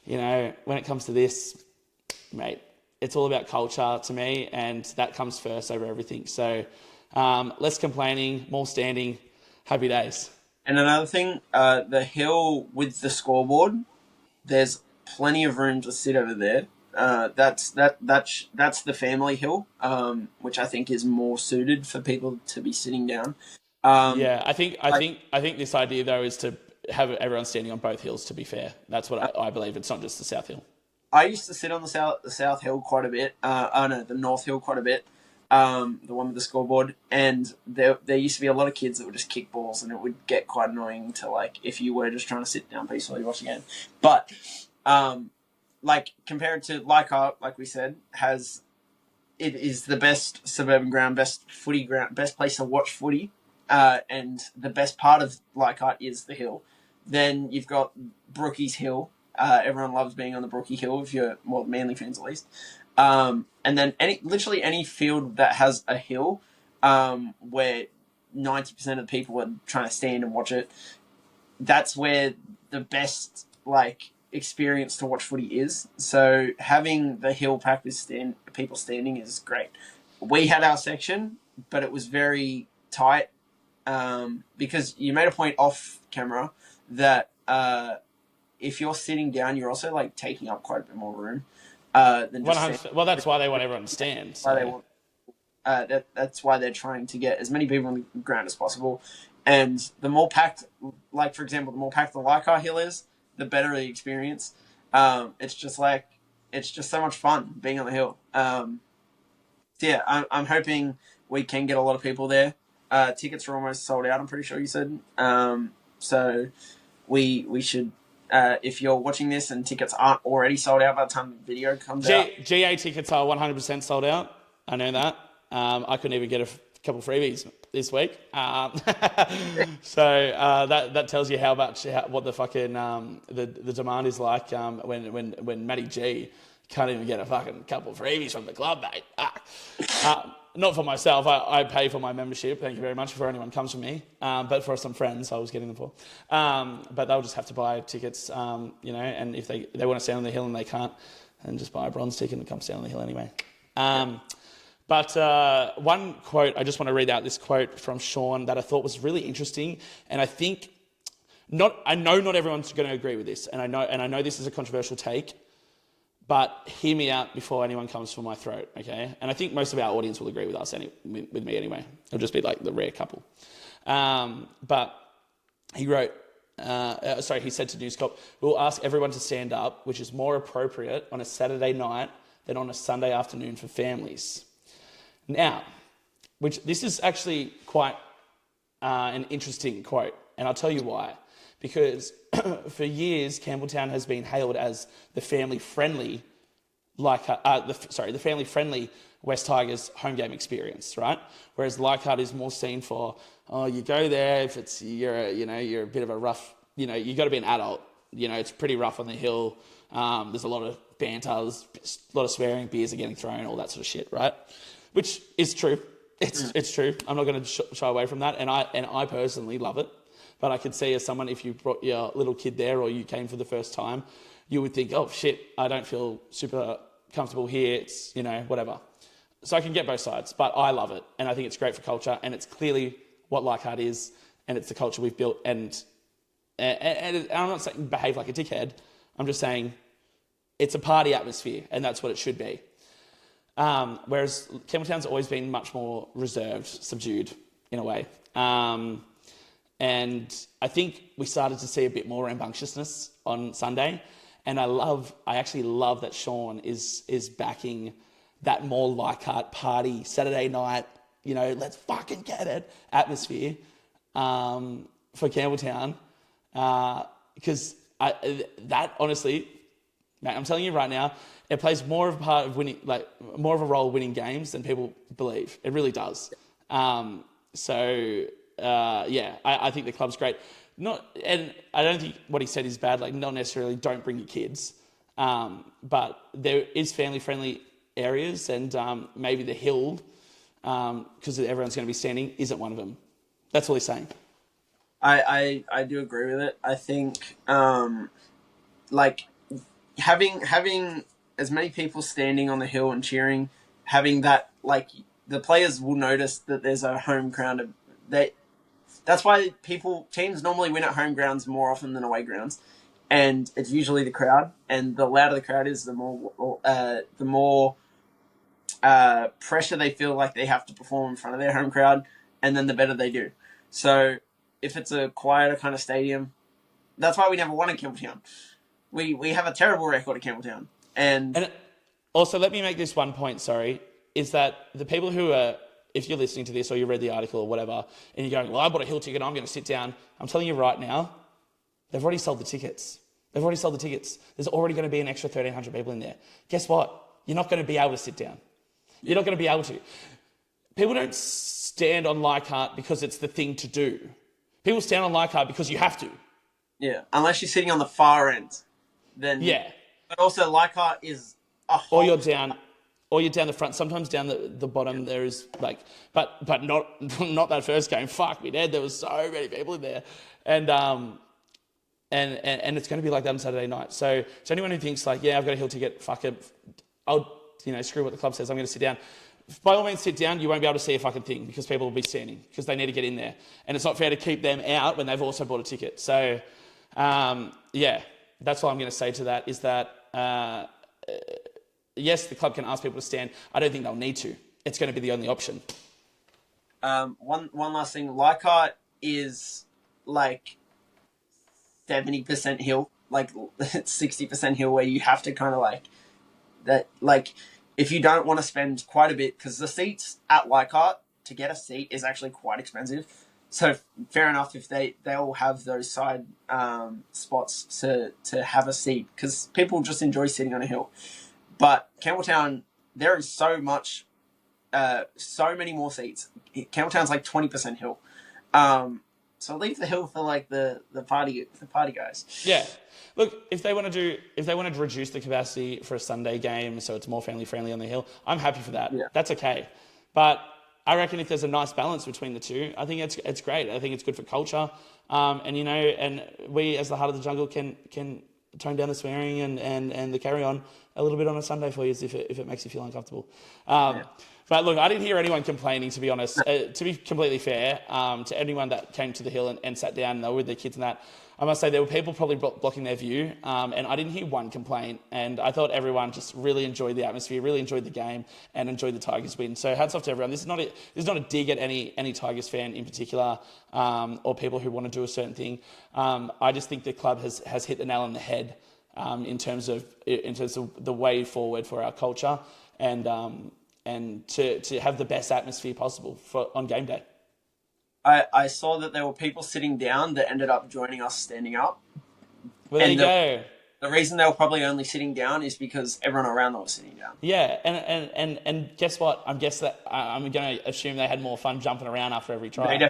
when it comes to this, mate, it's all about culture to me, and that comes first over everything. So less complaining, more standing. Happy days. And another thing, the hill with the scoreboard, there's plenty of room to sit over there. That's the family hill, which I think is more suited for people to be sitting down. I think this idea though is to have everyone standing on both hills. To be fair, that's what I believe. It's not just the South Hill. I used to sit on the South Hill quite a bit. The North Hill quite a bit. The one with the scoreboard, and there used to be a lot of kids that would just kick balls, and it would get quite annoying to if you were just trying to sit down peacefully watch a game. But compared to Leichhardt, like we said, it is the best suburban ground, best footy ground, best place to watch footy, and the best part of Leichhardt is the hill. Then you've got Brookie's Hill. Everyone loves being on the Brookie Hill, if you're Manly fans at least. And then literally any field that has a hill, where 90% of the people are trying to stand and watch it, that's where the best experience to watch footy is. So having the hill packed with people standing is great. We had our section, but it was very tight, because you made a point off camera that if you're sitting down, you're also taking up quite a bit more room than just well, that's why they want everyone to stand. So. That's why they're trying to get as many people on the ground as possible. And the more packed, like for example, the more packed the Leichhardt Hill is, the better the experience. It's just so much fun being on the hill. Yeah, I'm hoping we can get a lot of people there. Tickets are almost sold out, I'm pretty sure you said. So we should, if you're watching this and tickets aren't already sold out by the time the video comes out. GA tickets are 100% sold out. I know that. I couldn't even get a couple freebies this week. So that tells you what the fucking the demand is like when Matty G can't even get a fucking couple freebies from the club, mate. Not for myself. I pay for my membership. Thank you very much for anyone who comes from me. But for some friends, I was getting them for. But they'll just have to buy tickets, and if they want to stand on the hill and they can't, then just buy a bronze ticket and come stand on the hill anyway. But one quote, I just want to read out this quote from Sean that I thought was really interesting. And I think, I know not everyone's going to agree with this. And I know this is a controversial take. But hear me out before anyone comes for my throat, okay? And I think most of our audience will agree with us, with me anyway. It'll just be like the rare couple. But he wrote, he said to News Corp, we'll ask everyone to stand up, which is more appropriate on a Saturday night than on a Sunday afternoon for families. Now, this is actually quite an interesting quote, and I'll tell you why. Because for years, Campbelltown has been hailed as the family-friendly, the family-friendly West Tigers home game experience, right? Whereas Leichhardt is more seen for, you go there if you're a bit of a rough, you got to be an adult. It's pretty rough on the hill. There's a lot of banter, there's a lot of swearing, beers are getting thrown, all that sort of shit, right? Which is true. It's true. I'm not going to shy away from that, and I personally love it. But I could see as someone, if you brought your little kid there or you came for the first time, you would think, oh shit, I don't feel super comfortable here. It's, whatever. So I can get both sides, but I love it. And I think it's great for culture, and it's clearly what Leichhardt is, and it's the culture we've built. And I'm not saying behave like a dickhead. I'm just saying it's a party atmosphere, and that's what it should be. Whereas Campbelltown's always been much more reserved, subdued in a way. And I think we started to see a bit more rambunctiousness on Sunday. And I actually love that Sean is backing that more Leichhardt party, Saturday night, let's fucking get it atmosphere for Campbelltown. Because that honestly, mate, I'm telling you right now, it plays more of a part of winning, more of a role winning games than people believe. It really does. I think the club's great. And I don't think what he said is bad. Not necessarily don't bring your kids, but there is family-friendly areas, and maybe the hill, because everyone's going to be standing, isn't one of them. That's all he's saying. I do agree with it. I think having as many people standing on the hill and cheering, having that, the players will notice that there's a home crowd. That's why teams normally win at home grounds more often than away grounds, and it's usually the crowd. And the louder the crowd is, the more pressure they feel like they have to perform in front of their home crowd, and then the better they do. So if it's a quieter kind of stadium, that's why we never won at Campbelltown. We have a terrible record at Campbelltown. And also, let me make this one point, is that the people who are, if you're listening to this or you read the article or whatever, and you're going, well, I bought a hill ticket, I'm going to sit down. I'm telling you right now, they've already sold the tickets. There's already going to be an extra 1,300 people in there. Guess what? You're not going to be able to sit down. You're not going to be able to. People don't stand on Leichhardt because it's the thing to do. People stand on Leichhardt because you have to. Yeah, unless you're sitting on the far end. Then yeah. But also Leichhardt is a whole... Or you're down the front. Sometimes down the bottom there is but not that first game. Fuck me, Dad. There was so many people in there, and it's going to be like that on Saturday night. So anyone who thinks I've got a hill ticket, fuck it, I'll screw what the club says. I'm going to sit down. By all means, sit down. You won't be able to see a fucking thing because people will be standing because they need to get in there, and it's not fair to keep them out when they've also bought a ticket. So that's all I'm going to say to that is that. Yes, the club can ask people to stand. I don't think they'll need to. It's going to be the only option. One last thing. Leichhardt is like 70% hill, like 60% hill, where you have to kind of like that. Like, if you don't want to spend quite a bit, because the seats at Leichhardt, to get a seat is actually quite expensive. So fair enough if they all have those side spots to have a seat, because people just enjoy sitting on a hill. But Campbelltown, there is so many more seats. Campbelltown's like 20% hill. So leave the hill for like the party guys. Yeah. Look, if they want to reduce the capacity for a Sunday game so it's more family friendly on the hill, I'm happy for that. Yeah. That's okay. But I reckon if there's a nice balance between the two, I think it's great. I think it's good for culture. And we as the Heart of the Jungle can tone down the swearing and the carry on a little bit on a Sunday for you if it makes you feel uncomfortable. But look, I didn't hear anyone complaining, to be honest. To be completely fair, to anyone that came to the hill and sat down and they were with their kids and that, I must say there were people probably blocking their view, and I didn't hear one complaint. And I thought everyone just really enjoyed the atmosphere, really enjoyed the game, and enjoyed the Tigers win. So hats off to everyone. This is not a dig at any Tigers fan in particular, or people who want to do a certain thing. I just think the club has hit the nail on the head in terms of the way forward for our culture, and to have the best atmosphere possible on game day. I saw that there were people sitting down that ended up joining us standing up. Well, there you go. The reason they were probably only sitting down is because everyone around them was sitting down. Yeah, and guess what? I'm going to assume they had more fun jumping around after every try. They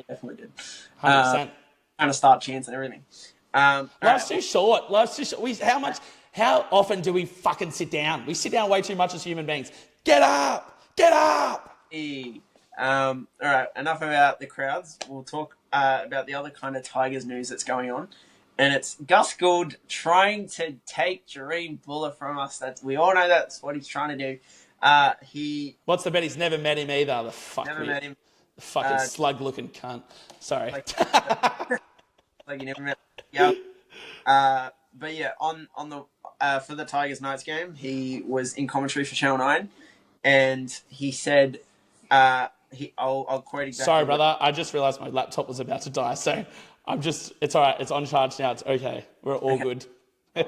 definitely did. 100%. Trying to start chants and everything. Life's too short. How often do we fucking sit down? We sit down way too much as human beings. Get up! Get up! All right, enough about the crowds. We'll talk about the other kind of Tigers news that's going on. And it's Gus Gould trying to take Jareem Buller from us. We all know that's what he's trying to do. What's the bet? He's never met him either. Never met him. The fucking slug-looking cunt. Sorry. Like you never met. Yeah. But yeah, on the for the Tigers Knights game, he was in commentary for Channel 9, and he said, I'll quote exactly. Sorry, brother. I just realised my laptop was about to die, so it's all right. It's on charge now. It's okay. We're all good. So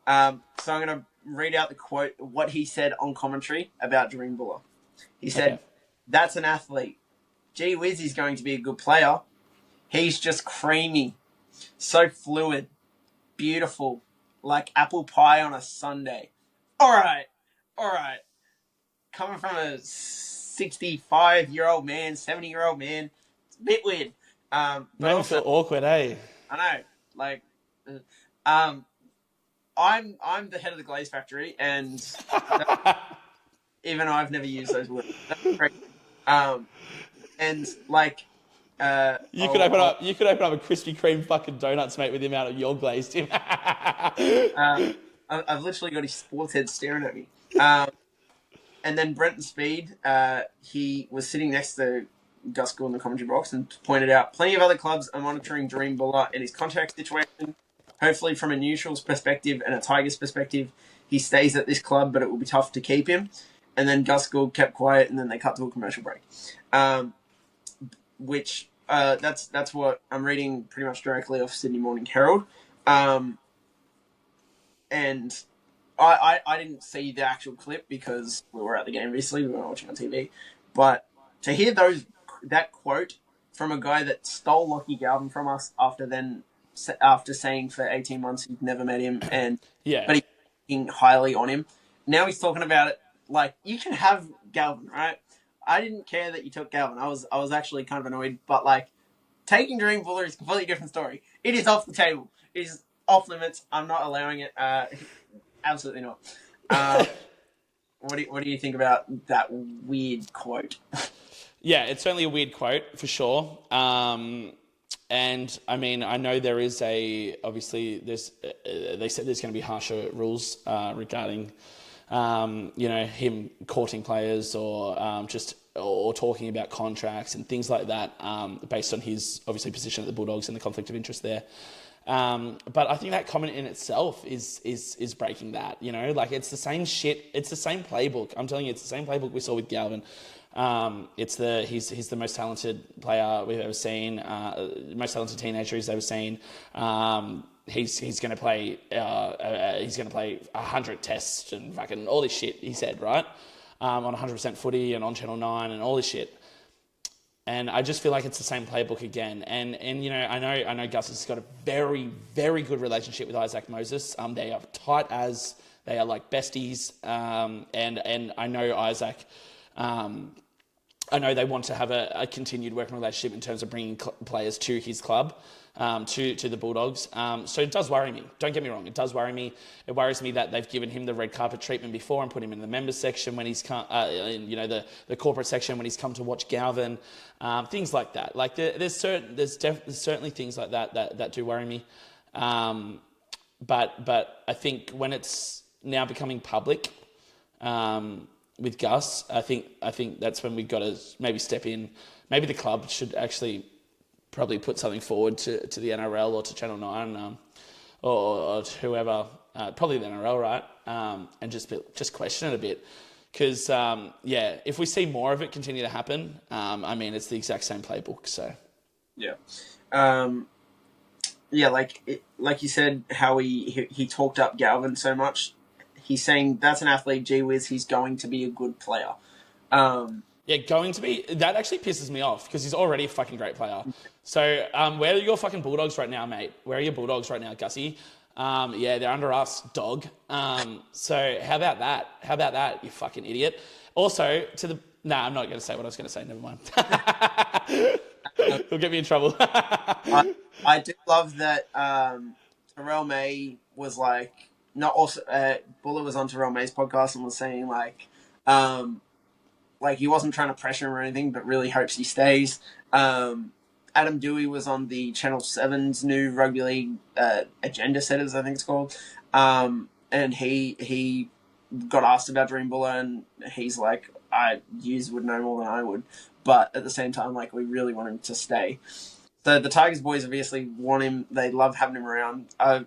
I'm going to read out the quote, what he said on commentary about Jareem Buller. He said, Okay. That's an athlete. Gee whiz, he's going to be a good player. He's just creamy. So fluid. Beautiful. Like apple pie on a Sunday. All right. Coming from a 65-year-old man, 70-year-old man, it's a bit weird. But Made me feel awkward, eh? I know. Like, I'm the head of the Glaze Factory, and even I've never used those words. That's great. And like, You could open up a Krispy Kreme fucking donuts, mate, with the amount of your glazed him. I've literally got his sports head staring at me. And then Brenton Speed, he was sitting next to Gus Gould in the commentary box and pointed out plenty of other clubs are monitoring Jareem Buller and his contract situation. Hopefully from a neutral's perspective and a Tigers perspective, he stays at this club, but it will be tough to keep him. And then Gus Gould kept quiet, and then they cut to a commercial break. Which that's what I'm reading pretty much directly off Sydney Morning Herald. And I didn't see the actual clip because we were at the game, obviously. We weren't watching on TV. But to hear that quote from a guy that stole Lockie Galvin from us after saying for 18 months he'd never met him, but he's thinking highly on him. Now he's talking about it like, you can have Galvin, right? I didn't care that you took Galvin. I was actually kind of annoyed, but like, taking Jareem Buller is a completely different story. It is off the table. It is off limits. I'm not allowing it. Absolutely not. What do you think about that weird quote? Yeah, it's certainly a weird quote for sure. And I mean, I know there is obviously they said there's going to be harsher rules regarding him courting players or talking about contracts and things like that, based on his obviously position at the Bulldogs and the conflict of interest there. But I think that comment in itself is breaking that, like it's the same shit. It's the same playbook. I'm telling you, it's the same playbook we saw with Galvin. He's the most talented player we've ever seen, most talented teenager he's ever seen. He's going to play 100 tests and fucking all this shit. He said, right, on 100% footy and on Channel 9 and all this shit. And I just feel like it's the same playbook again. And you know, I know Gus has got a very, very good relationship with Isaac Moses. They are tight as they are like besties. And I know Isaac. I know they want to have a continued working relationship in terms of bringing players to his club, to the Bulldogs. So it does worry me. Don't get me wrong. It does worry me. It worries me that they've given him the red carpet treatment before and put him in the members section when he's come, the corporate section when he's come to watch Galvin, things like that. Like there's certainly things like that do worry me. But I think when it's now becoming public, with Gus, I think that's when we've got to maybe step in. Maybe the club should actually probably put something forward to the NRL or to Channel 9 or to whoever, probably the NRL, right? And just question it a bit. Because, if we see more of it continue to happen, it's the exact same playbook. So, yeah. Like you said, how he talked up Galvin so much. He's saying that's an athlete, gee whiz, he's going to be a good player. Going to be, that actually pisses me off because he's already a fucking great player. So where are your fucking Bulldogs right now, mate? Where are your Bulldogs right now, Gussie? They're under us, dog. So how about that, you fucking idiot? Also, I'm not going to say what I was going to say, never mind. It'll get me in trouble. I do love that Terrell May was like, Buller was on Terrell May's podcast and was saying he wasn't trying to pressure him or anything, but really hopes he stays. Adam Dewey was on the Channel 7's new rugby league agenda setters, I think it's called, and he got asked about Dream Buller, and he's like, you would know more than I would, but at the same time, like, we really want him to stay. So the Tigers boys obviously want him. They love having him around. I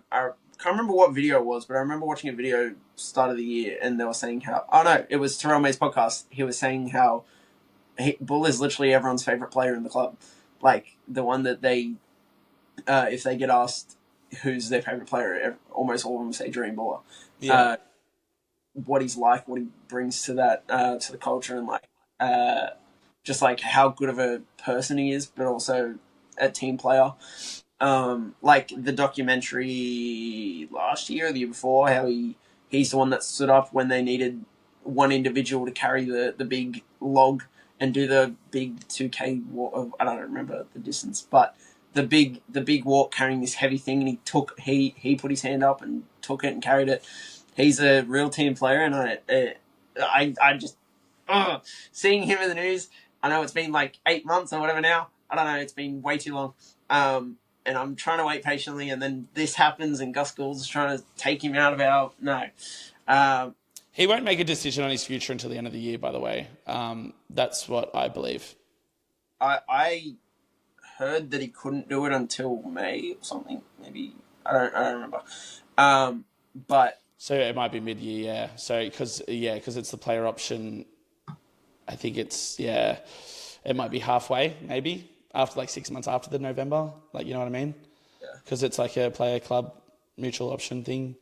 can't remember what video it was, but I remember watching a video start of the year, and they were saying how... Oh, no, it was Terrell May's podcast. He was saying how Bull is literally everyone's favourite player in the club. Like, the one that they... if they get asked who's their favourite player, almost all of them say Dream Buller. Yeah. What he's like, what he brings to that, to the culture, and, just, like, how good of a person he is, but also a team player. Like the documentary last year or the year before, how he's the one that stood up when they needed one individual to carry the big log and do the big 2K walk. I don't remember the distance, but the big walk carrying this heavy thing, and he put his hand up and took it and carried it. He's a real team player, and I just seeing him in the news. I know it's been like 8 months or whatever now. I don't know. It's been way too long. And I'm trying to wait patiently, and then this happens, and Gus Gould's trying to take him out of our... No. He won't make a decision on his future until the end of the year, by the way. That's what I believe. I heard that he couldn't do it until May or something. Maybe. I don't remember. But... So it might be mid-year, yeah. So, because it's the player option, I think it's, it might be halfway, maybe. After like 6 months after the November, like, you know what I mean? Yeah. Because it's like a player club mutual option thing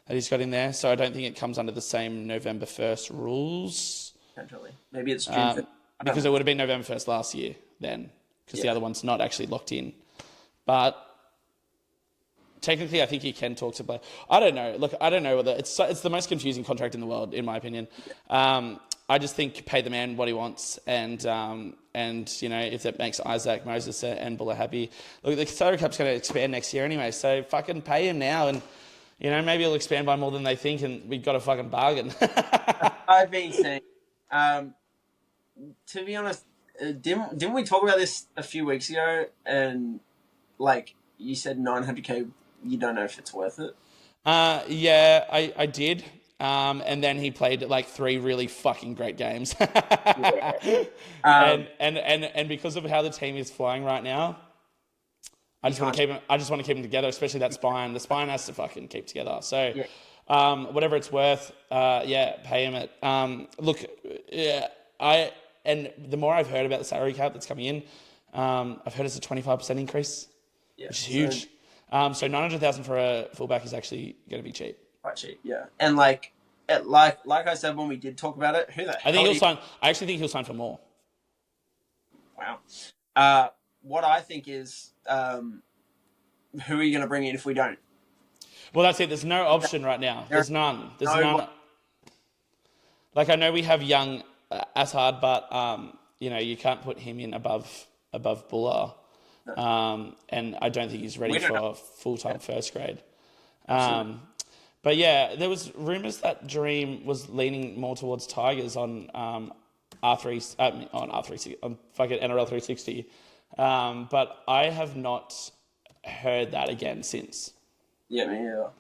that he's got in there. So I don't think it comes under the same November 1st rules. Potentially. Maybe it's June 1st. Because it would have been November 1st last year then, because the other one's not actually locked in. But technically, I think he can talk to play. I don't know. Look, I don't know whether it's the most confusing contract in the world, in my opinion. I just think pay the man what he wants, and you know, if that makes Isaac Moses and Buller happy. Look, the Soda Cup's going to expand next year anyway, so fucking pay him now, and you know, maybe it'll expand by more than they think, and we've got a fucking bargain. I've been saying, to be honest, didn't we talk about this a few weeks ago? And like you said, 900k, you don't know if it's worth it. Yeah, I did. And then he played like 3 really fucking great games. And because of how the team is flying right now, I just want to keep him together, especially that spine. The spine has to fucking keep together. So, whatever it's worth, pay him it. Look, and the more I've heard about the salary cap that's coming in, I've heard it's a 25% increase, which is huge. So 900,000 for a fullback is actually going to be cheap. Quite cheap, yeah. And like I said when we did talk about it, who the hell? I actually think he'll sign for more. Wow. What I think is, who are you going to bring in if we don't? Well, that's it. There's no option right now. There's none. There's none. Like, I know we have young Assad, but you can't put him in above Buller. And I don't think he's ready for full-time first grade. But yeah, there was rumours that Dream was leaning more towards Tigers on fucking NRL 360. But I have not heard that again since. Yeah, me either.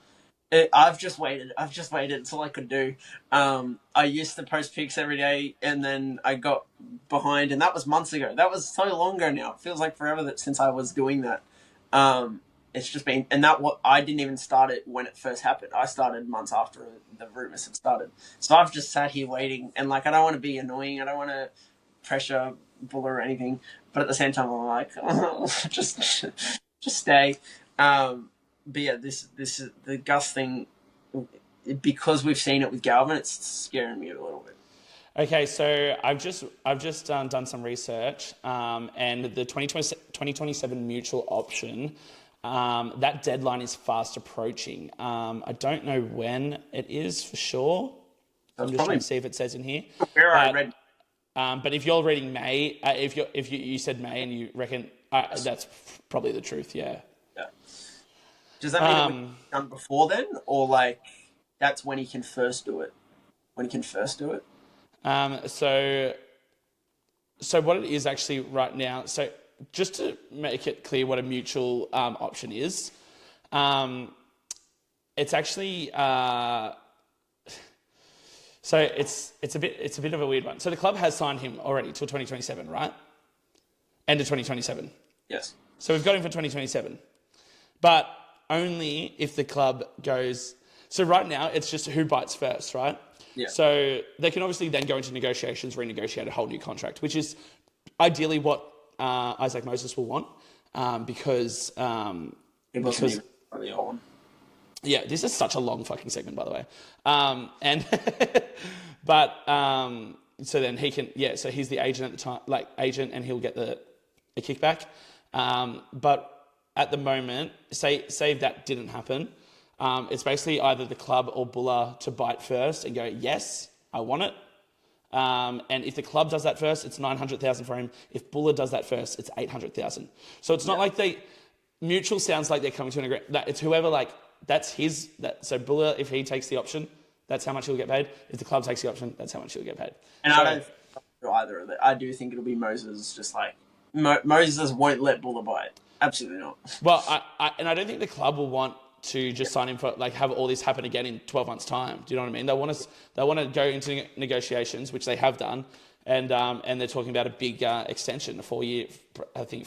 I've just waited it's all I could do. I used to post pics every day, and then I got behind, and that was months ago. That was so long ago now. It feels like forever since I was doing that. It's just been, and I didn't even start it when it first happened. I started months after the rumours had started. So I've just sat here waiting, and like, I don't want to be annoying. I don't want to pressure Buller or anything, but at the same time, I'm like, just stay. But yeah, this is the Gus thing, because we've seen it with Galvin. It's scaring me a little bit. Okay, so I've just done some research, and the 2027 mutual option, that deadline is fast approaching. I don't know when it is for sure. I'm just trying to see if it says in here. Where I read. But if you're reading May, if you said May and you reckon that's probably the truth, yeah. Does that mean we've done before then, or like that's when he can first do it? So what it is actually right now. So just to make it clear, what a mutual option is, it's actually so it's a bit of a weird one. So the club has signed him already till 2027, right? End of 2027. Yes. So we've got him for 2027, but only if the club goes. So right now it's just who bites first, right? Yeah. So they can obviously then go into negotiations, renegotiate a whole new contract, which is ideally what Isaac Moses will want, because It wasn't even the old one. yeah, this is such a long fucking segment, by the way. And but so then he can, yeah, so he's the agent at the time, like agent, and he'll get the kickback. But at the moment, say that didn't happen, it's basically either the club or Buller to bite first and go, yes, I want it. And if the club does that first, it's 900,000 for him. If Buller does that first, it's 800,000. So it's not like mutual sounds like they're coming to an agreement. It's whoever, like, that's his. So Buller, if he takes the option, that's how much he'll get paid. If the club takes the option, that's how much he'll get paid. And I don't think either of it. I do think it'll be Moses. Just like Moses won't let Buller bite. Absolutely not. Well, I don't think the club will want to just sign him for, like, have all this happen again in 12 months' time. Do you know what I mean? They want to go into negotiations, which they have done, and they're talking about a big extension, a 4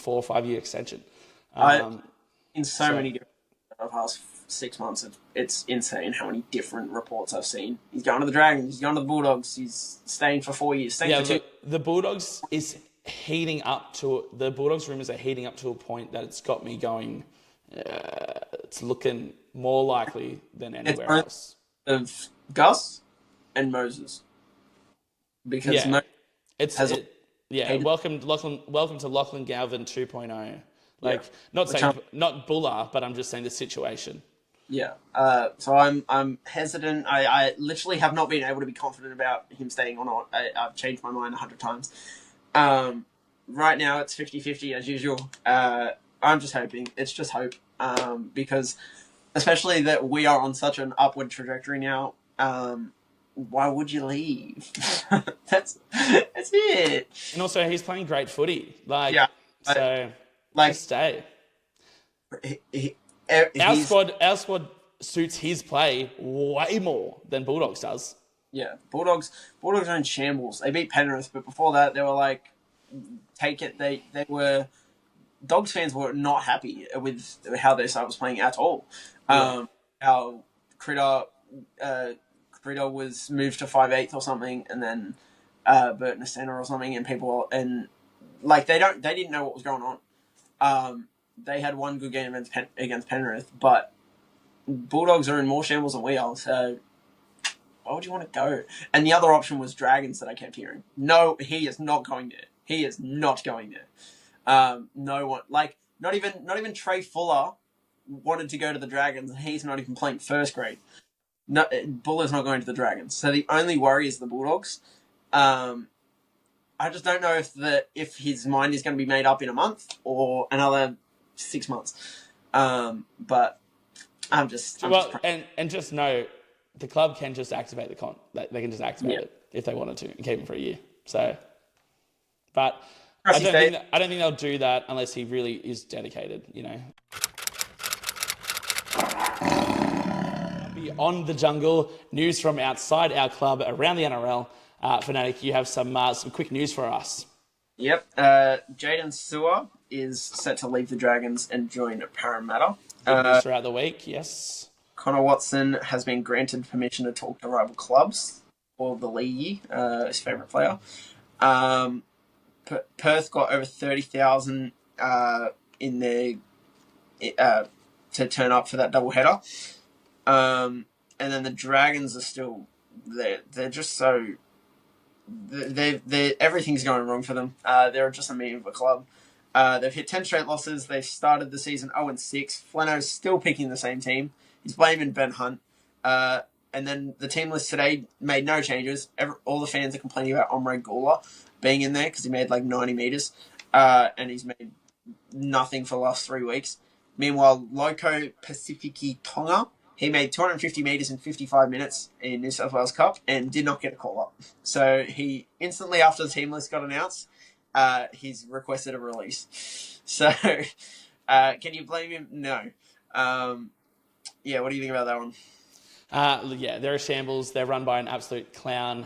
or 5 year extension. In so many different the past 6 months, it's insane how many different reports I've seen. He's going to the Dragons. He's going to the Bulldogs. He's staying for 4 years. Staying for 2. The Bulldogs is heating up to the Bulldogs rumours are heating up to a point that it's got me going. It's looking more likely than anywhere else. Of Gus and Moses, because welcome to Lachlan Galvin 2.0. Like, not Buller, but I'm just saying the situation. Yeah. So I'm hesitant. I literally have not been able to be confident about him staying or not. I've changed my mind 100 times. Right now it's 50-50 as usual. I'm just hoping. It's just hope. Because especially that we are on such an upward trajectory now. Why would you leave? That's it. And also, he's playing great footy. Just stay. Our squad suits his play way more than Bulldogs does. Yeah, Bulldogs are in shambles. They beat Penrith, but before that, they were like, take it. They were. Dogs fans were not happy with how their side was playing at all. How Critter was moved to 5/8 or something, and then Burton Centre or something, and people and like they didn't know what was going on. They had one good game against Penrith, but Bulldogs are in more shambles than we are. So why would you want to go? And the other option was Dragons that I kept hearing. No, he is not going there. He is not going there. No one, like not even Trey Fuller wanted to go to the Dragons, and he's not even playing first grade. No, Buller's not going to the Dragons. So the only worry is the Bulldogs. I just don't know if his mind is going to be made up in a month or another 6 months. But I'm just and just know the club can just activate the con. They can just activate it if they wanted to and keep him for a year. So, but I don't think they'll do that unless he really is dedicated. You know. Beyond the jungle, news from outside our club around the NRL. Fanatic, you have some quick news for us. Yep. Jaden Sewer is set to leave the Dragons and join Parramatta. Good news throughout the week, yes. Connor Watson has been granted permission to talk to rival clubs or the league, his favourite player. Perth got over 30,000 in their to turn up for that doubleheader. And then the Dragons are still they're just so they everything's going wrong for them. They're just a meme of a club. They've hit 10 straight losses. They've started the season 0-6. Flano's still picking the same team. He's blaming Ben Hunt. And then the team list today made no changes. All the fans are complaining about Omre Gula being in there because he made like 90 metres. And he's made nothing for the last 3 weeks. Meanwhile, Loco Pacifici Tonga, he made 250 metres in 55 minutes in New South Wales Cup and did not get a call-up. So he instantly after the team list got announced, he's requested a release. So can you blame him? No. What do you think about that one? They're a shambles. They're run by an absolute clown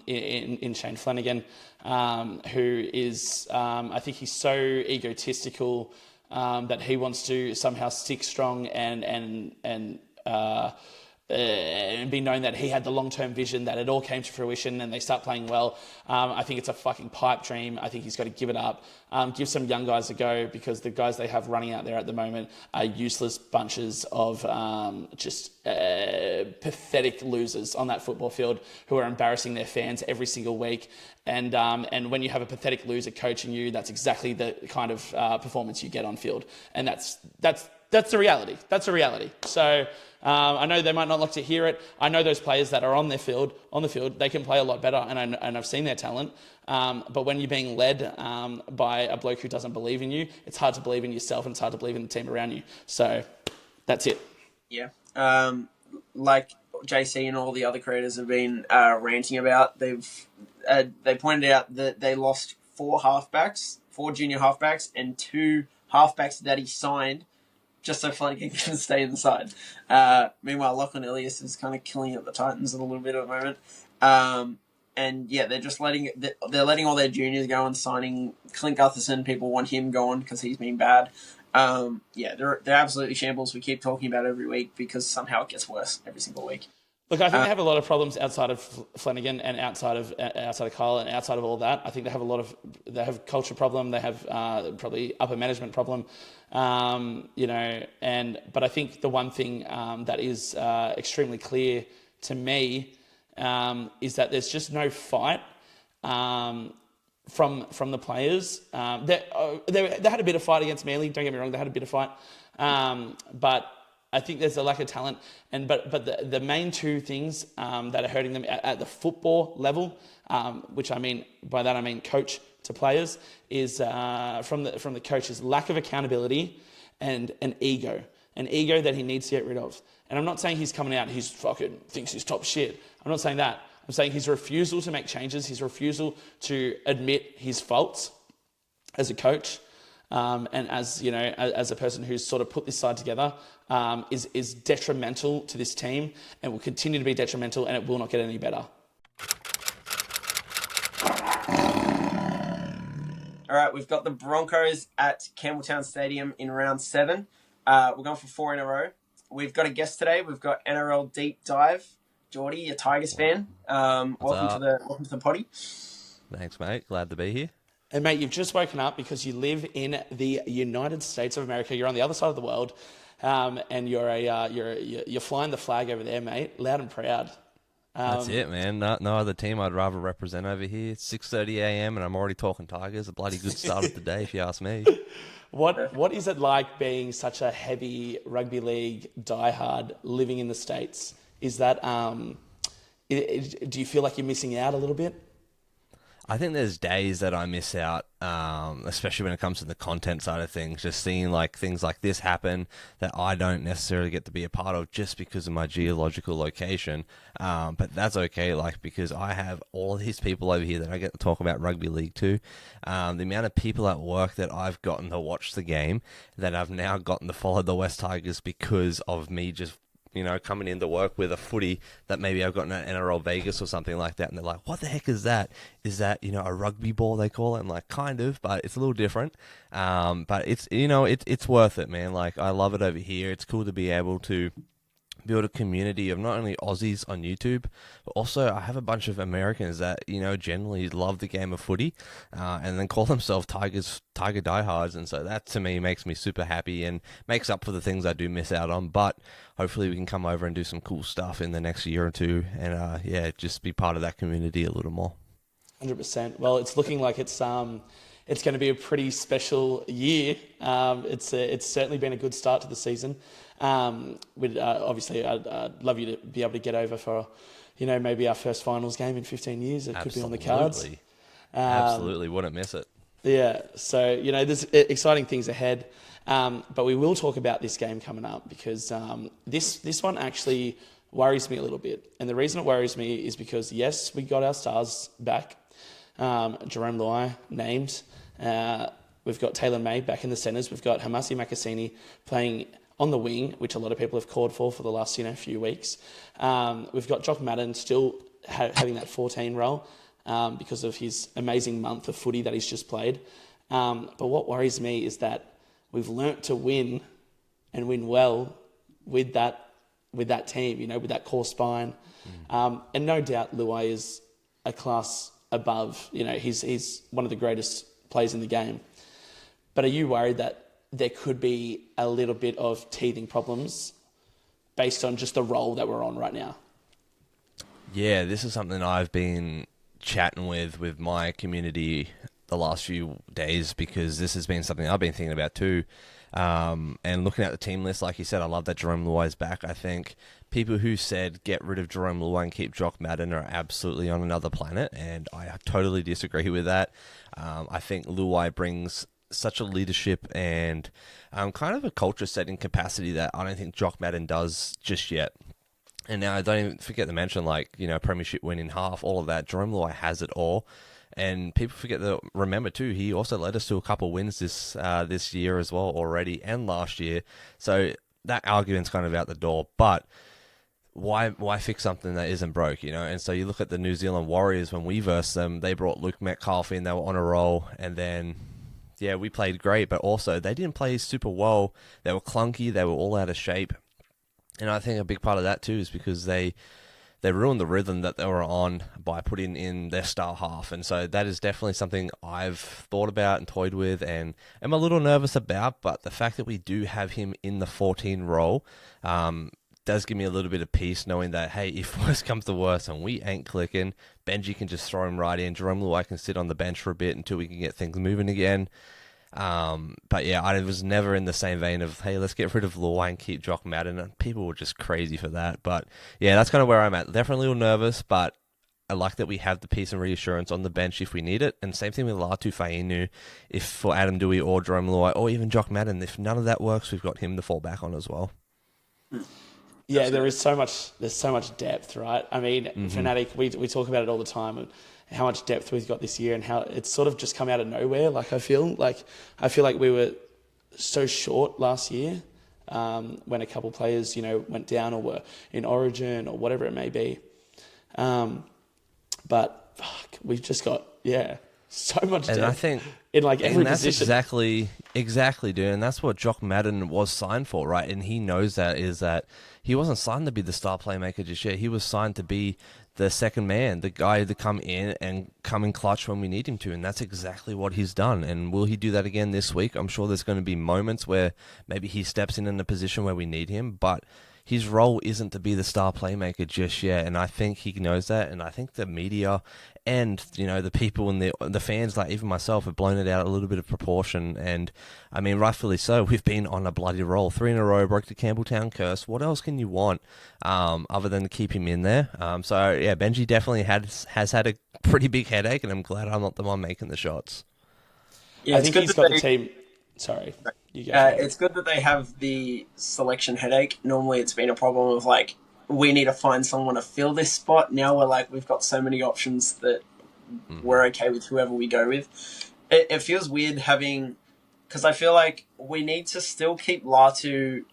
in Shane Flanagan, who is, I think he's so egotistical that he wants to somehow stick strong and be known that he had the long-term vision, that it all came to fruition and they start playing well. I think it's a fucking pipe dream. I think he's got to give it up. Give some young guys a go, because the guys they have running out there at the moment are useless bunches of pathetic losers on that football field who are embarrassing their fans every single week. And when you have a pathetic loser coaching you, that's exactly the kind of performance you get on field. And that's the reality. That's a reality. So I know they might not like to hear it. I know those players that are on the field, they can play a lot better, and I've seen their talent. But when you're being led by a bloke who doesn't believe in you, it's hard to believe in yourself, and it's hard to believe in the team around you. So that's it. Yeah. Like JC and all the other creators have been ranting about, they pointed out that they lost 4 junior halfbacks, and 2 halfbacks that he signed just so Flanagan can stay in the side. Meanwhile, Lachlan Ilias is kind of killing it at the Titans a little bit at the moment. And yeah, they're just letting all their juniors go and signing Clint Gutherson. People want him gone because he's been bad. They're absolutely shambles. We keep talking about it every week because somehow it gets worse every single week. Look, I think they have a lot of problems outside of Flanagan and outside of Kyle and outside of all that. I think they have a culture problem. They have probably upper management problem, but I think the one thing that is extremely clear to me is that there's just no fight from the players. They had a bit of fight against Manly. Don't get me wrong, they had a bit of fight, but I think there's a lack of talent, but the main 2 things that are hurting them at the football level, which I mean by that I mean coach to players, is from the coach's lack of accountability and an ego that he needs to get rid of. And I'm not saying he's coming out, he's fucking thinks he's top shit. I'm not saying that. I'm saying his refusal to make changes, his refusal to admit his faults as a coach. And as you know, as a person who's sort of put this side together, is detrimental to this team and will continue to be detrimental, and it will not get any better. All right, we've got the Broncos at Campbelltown Stadium in round 7. We're going for 4 in a row. We've got a guest today. We've got NRL Deep Dive, Jordy, a Tigers fan. Welcome to the potty. Thanks, mate. Glad to be here. And mate, you've just woken up because you live in the United States of America. You're on the other side of the world, and you're flying the flag over there, mate, loud and proud. That's it, man. No other team I'd rather represent over here. It's 6:30 a.m. and I'm already talking Tigers. A bloody good start of the day, if you ask me. What is it like being such a heavy rugby league diehard living in the States? Is that do you feel like you're missing out a little bit? I think there's days that I miss out, especially when it comes to the content side of things, just seeing like things like this happen that I don't necessarily get to be a part of just because of my geological location. But that's okay, like, because I have all these people over here that I get to talk about rugby league to. The amount of people at work that I've gotten to watch the game, that I've now gotten to follow the West Tigers because of me just coming into work with a footy that maybe I've gotten at NRL Vegas or something like that. And they're like, what the heck is that? Is that, a rugby ball, they call it? I'm like, kind of, but it's a little different. But it's, it's worth it, man. Like, I love it over here. It's cool to be able to build a community of not only Aussies on YouTube, but also I have a bunch of Americans that, generally love the game of footy, and then call themselves Tiger diehards. And so that to me makes me super happy and makes up for the things I do miss out on. But hopefully we can come over and do some cool stuff in the next year or two and, just be part of that community a little more. 100%. Well, it's looking like it's going to be a pretty special year. It's certainly been a good start to the season. Obviously, I'd love you to be able to get over for, maybe our first finals game in 15 years. It could be on the cards. Absolutely. Wouldn't miss it. Yeah. So, there's exciting things ahead. But we will talk about this game coming up because this one actually worries me a little bit. And the reason it worries me is because, yes, we got our stars back. Jerome Luai named. We've got Taylor May back in the centres. We've got Hamasi Makasini playing on the wing, which a lot of people have called for the last few weeks. We've got Jock Madden still having that 14 role because of his amazing month of footy that he's just played. But what worries me is that we've learnt to win and win well with that team, with that core spine. And no doubt Luai is a class above. He's one of the greatest players in the game. But are you worried that there could be a little bit of teething problems based on just the role that we're on right now? Yeah, this is something I've been chatting with my community the last few days because this has been something I've been thinking about too. And looking at the team list, like you said, I love that Jerome Luai is back. I think people who said get rid of Jerome Luai and keep Jock Madden are absolutely on another planet, and I totally disagree with that. I think Luai brings such a leadership and kind of a culture setting capacity that I don't think Jock Madden does just yet. And now I don't even forget to mention, premiership win in half, all of that. Jerome Luai has it all. And people forget to remember too, he also led us to a couple wins this year as well already and last year. So that argument's kind of out the door. But why fix something that isn't broke, And so you look at the New Zealand Warriors when we versed them, they brought Luke Metcalf in, they were on a roll, and then we played great, but also they didn't play super well. They were clunky, they were all out of shape. And I think a big part of that too is because they ruined the rhythm that they were on by putting in their star half. And so that is definitely something I've thought about and toyed with and am a little nervous about. But the fact that we do have him in the 14 role does give me a little bit of peace knowing that, hey, if worse comes to worse and we ain't clicking, Benji can just throw him right in. Jerome Luai can sit on the bench for a bit until we can get things moving again. But yeah, I was never in the same vein of, hey, let's get rid of Luai and keep Jock Madden. And people were just crazy for that. But yeah, that's kind of where I'm at. Definitely a little nervous, but I like that we have the peace and reassurance on the bench if we need it. And same thing with Latu Fainu, if for Adam Dewey or Jerome Luai or even Jock Madden. If none of that works, we've got him to fall back on as well. Yeah, there's so much depth, right? I mean, Fanatic, we talk about it all the time, and how much depth we've got this year and how it's sort of just come out of nowhere. I feel like we were so short last year when a couple players, went down or were in Origin or whatever it may be. But fuck, we've just got, So much And depth I think in like every and that's position. exactly, dude. And that's what Jock Madden was signed for, right? And he knows that is that he wasn't signed to be the star playmaker just yet. He was signed to be the second man, the guy to come in and come in clutch when we need him to. And that's exactly what he's done. And will he do that again this week? I'm sure there's going to be moments where maybe he steps in a position where we need him, but his role isn't to be the star playmaker just yet, and I think he knows that, and I think the media and, you know, the people and the fans, like even myself, have blown it out a little bit of proportion, and I mean, rightfully so. We've been on a bloody roll. 3 in a row, broke the Campbelltown curse. What else can you want other than to keep him in there? So, yeah, Benji definitely has had a pretty big headache, and I'm glad I'm not the one making the shots. Yeah, I think he's got the team. Sorry, you go. It's good that they have the selection headache. Normally, it's been a problem of like, we need to find someone to fill this spot. Now we're like, we've got so many options that we're okay with whoever we go with. It feels weird having, because I feel like we need to still keep Latu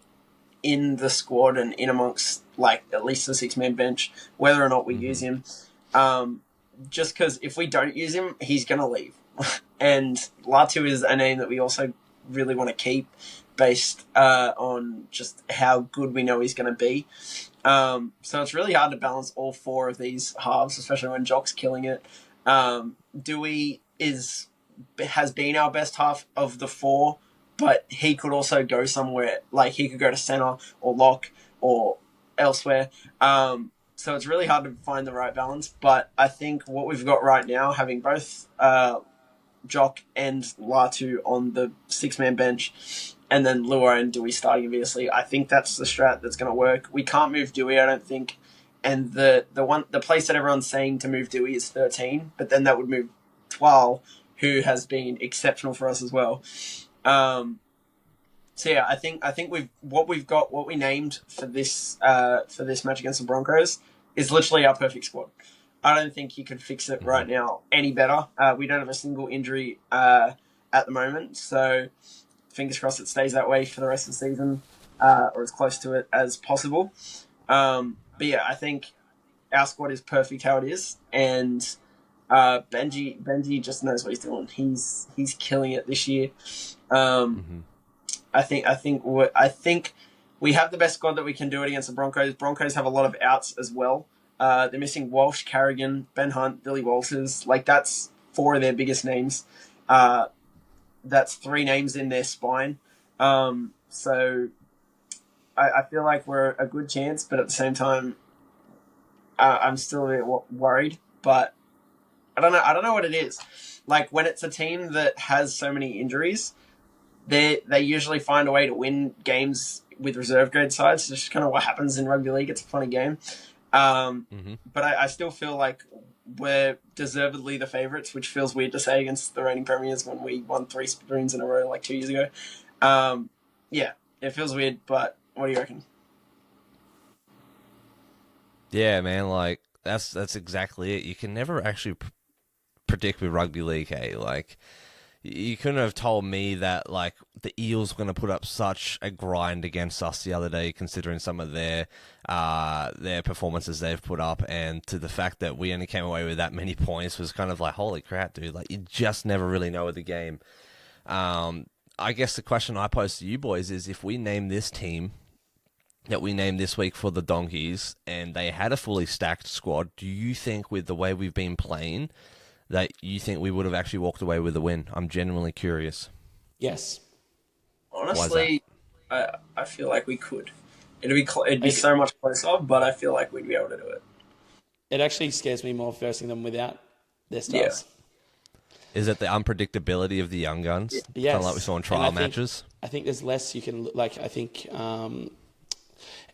in the squad and in amongst like at least the 6-man bench, whether or not we use him. Just because if we don't use him, he's going to leave. And Latu is a name that we also really want to keep based on just how good we know he's going to be. So it's really hard to balance all 4 of these halves, especially when Jock's killing it. Dewey has been our best half of the 4, but he could also go somewhere, like he could go to centre or lock or elsewhere. So it's really hard to find the right balance, but I think what we've got right now, having both Jock and Latu on the 6-man bench, and then Lua and Dewey starting, obviously, I think that's the strat that's going to work. We can't move Dewey, I don't think. And the place that everyone's saying to move Dewey is 13, but then that would move 12, who has been exceptional for us as well. So yeah, I think what we named for this match against the Broncos is literally our perfect squad. I don't think you could fix it right now any better. We don't have a single injury at the moment, so fingers crossed it stays that way for the rest of the season, or as close to it as possible. But yeah, I think our squad is perfect how it is, and Benji just knows what he's doing. He's killing it this year. I think we have the best squad that we can do it against the Broncos. Broncos have a lot of outs as well. They're missing Walsh, Carrigan, Ben Hunt, Billy Walters. Like, that's 4 of their biggest names. That's 3 names in their spine. So I feel like we're a good chance, but at the same time, I'm still a bit worried. But I don't know what it is. Like, when it's a team that has so many injuries, they usually find a way to win games with reserve grade sides. It's just kind of what happens in rugby league. It's a funny game. But I still feel like we're deservedly the favourites, which feels weird to say against the reigning premiers when we won 3 spoons in a row like 2 years ago. Yeah, it feels weird, but what do you reckon? Yeah, man, like that's exactly it. You can never actually predict with rugby league, hey? Like, you couldn't have told me that, like, the Eels were going to put up such a grind against us the other day, considering some of their performances they've put up, and to the fact that we only came away with that many points was kind of like, holy crap, dude. Like, you just never really know with the game. I guess the question I pose to you boys is, if we name this team that we named this week for the Donkeys, and they had a fully stacked squad, do you think, with the way we've been playing, that you think we would have actually walked away with a win? I'm genuinely curious. Yes. Honestly, I feel like we could. It'd be so much closer, but I feel like we'd be able to do it. It actually scares me more versing them without their stars. Yeah. Is it the unpredictability of the young guns? Yes. Kind of like we saw in trial matches? I think there's less you can, like, I think...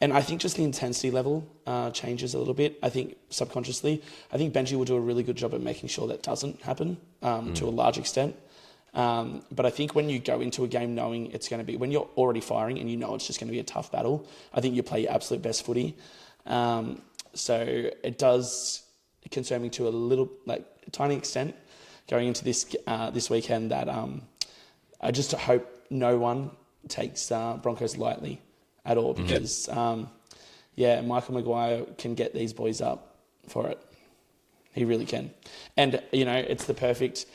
and I think just the intensity level changes a little bit. I think subconsciously, I think Benji will do a really good job at making sure that doesn't happen to a large extent. But I think when you go into a game knowing it's going to be, when you're already firing and you know it's just going to be a tough battle, I think you play your absolute best footy. So it does concern me to a tiny extent going into this weekend that I just hope no one takes Broncos lightly at all, because Michael Maguire can get these boys up for it. He really can. And, it's the perfect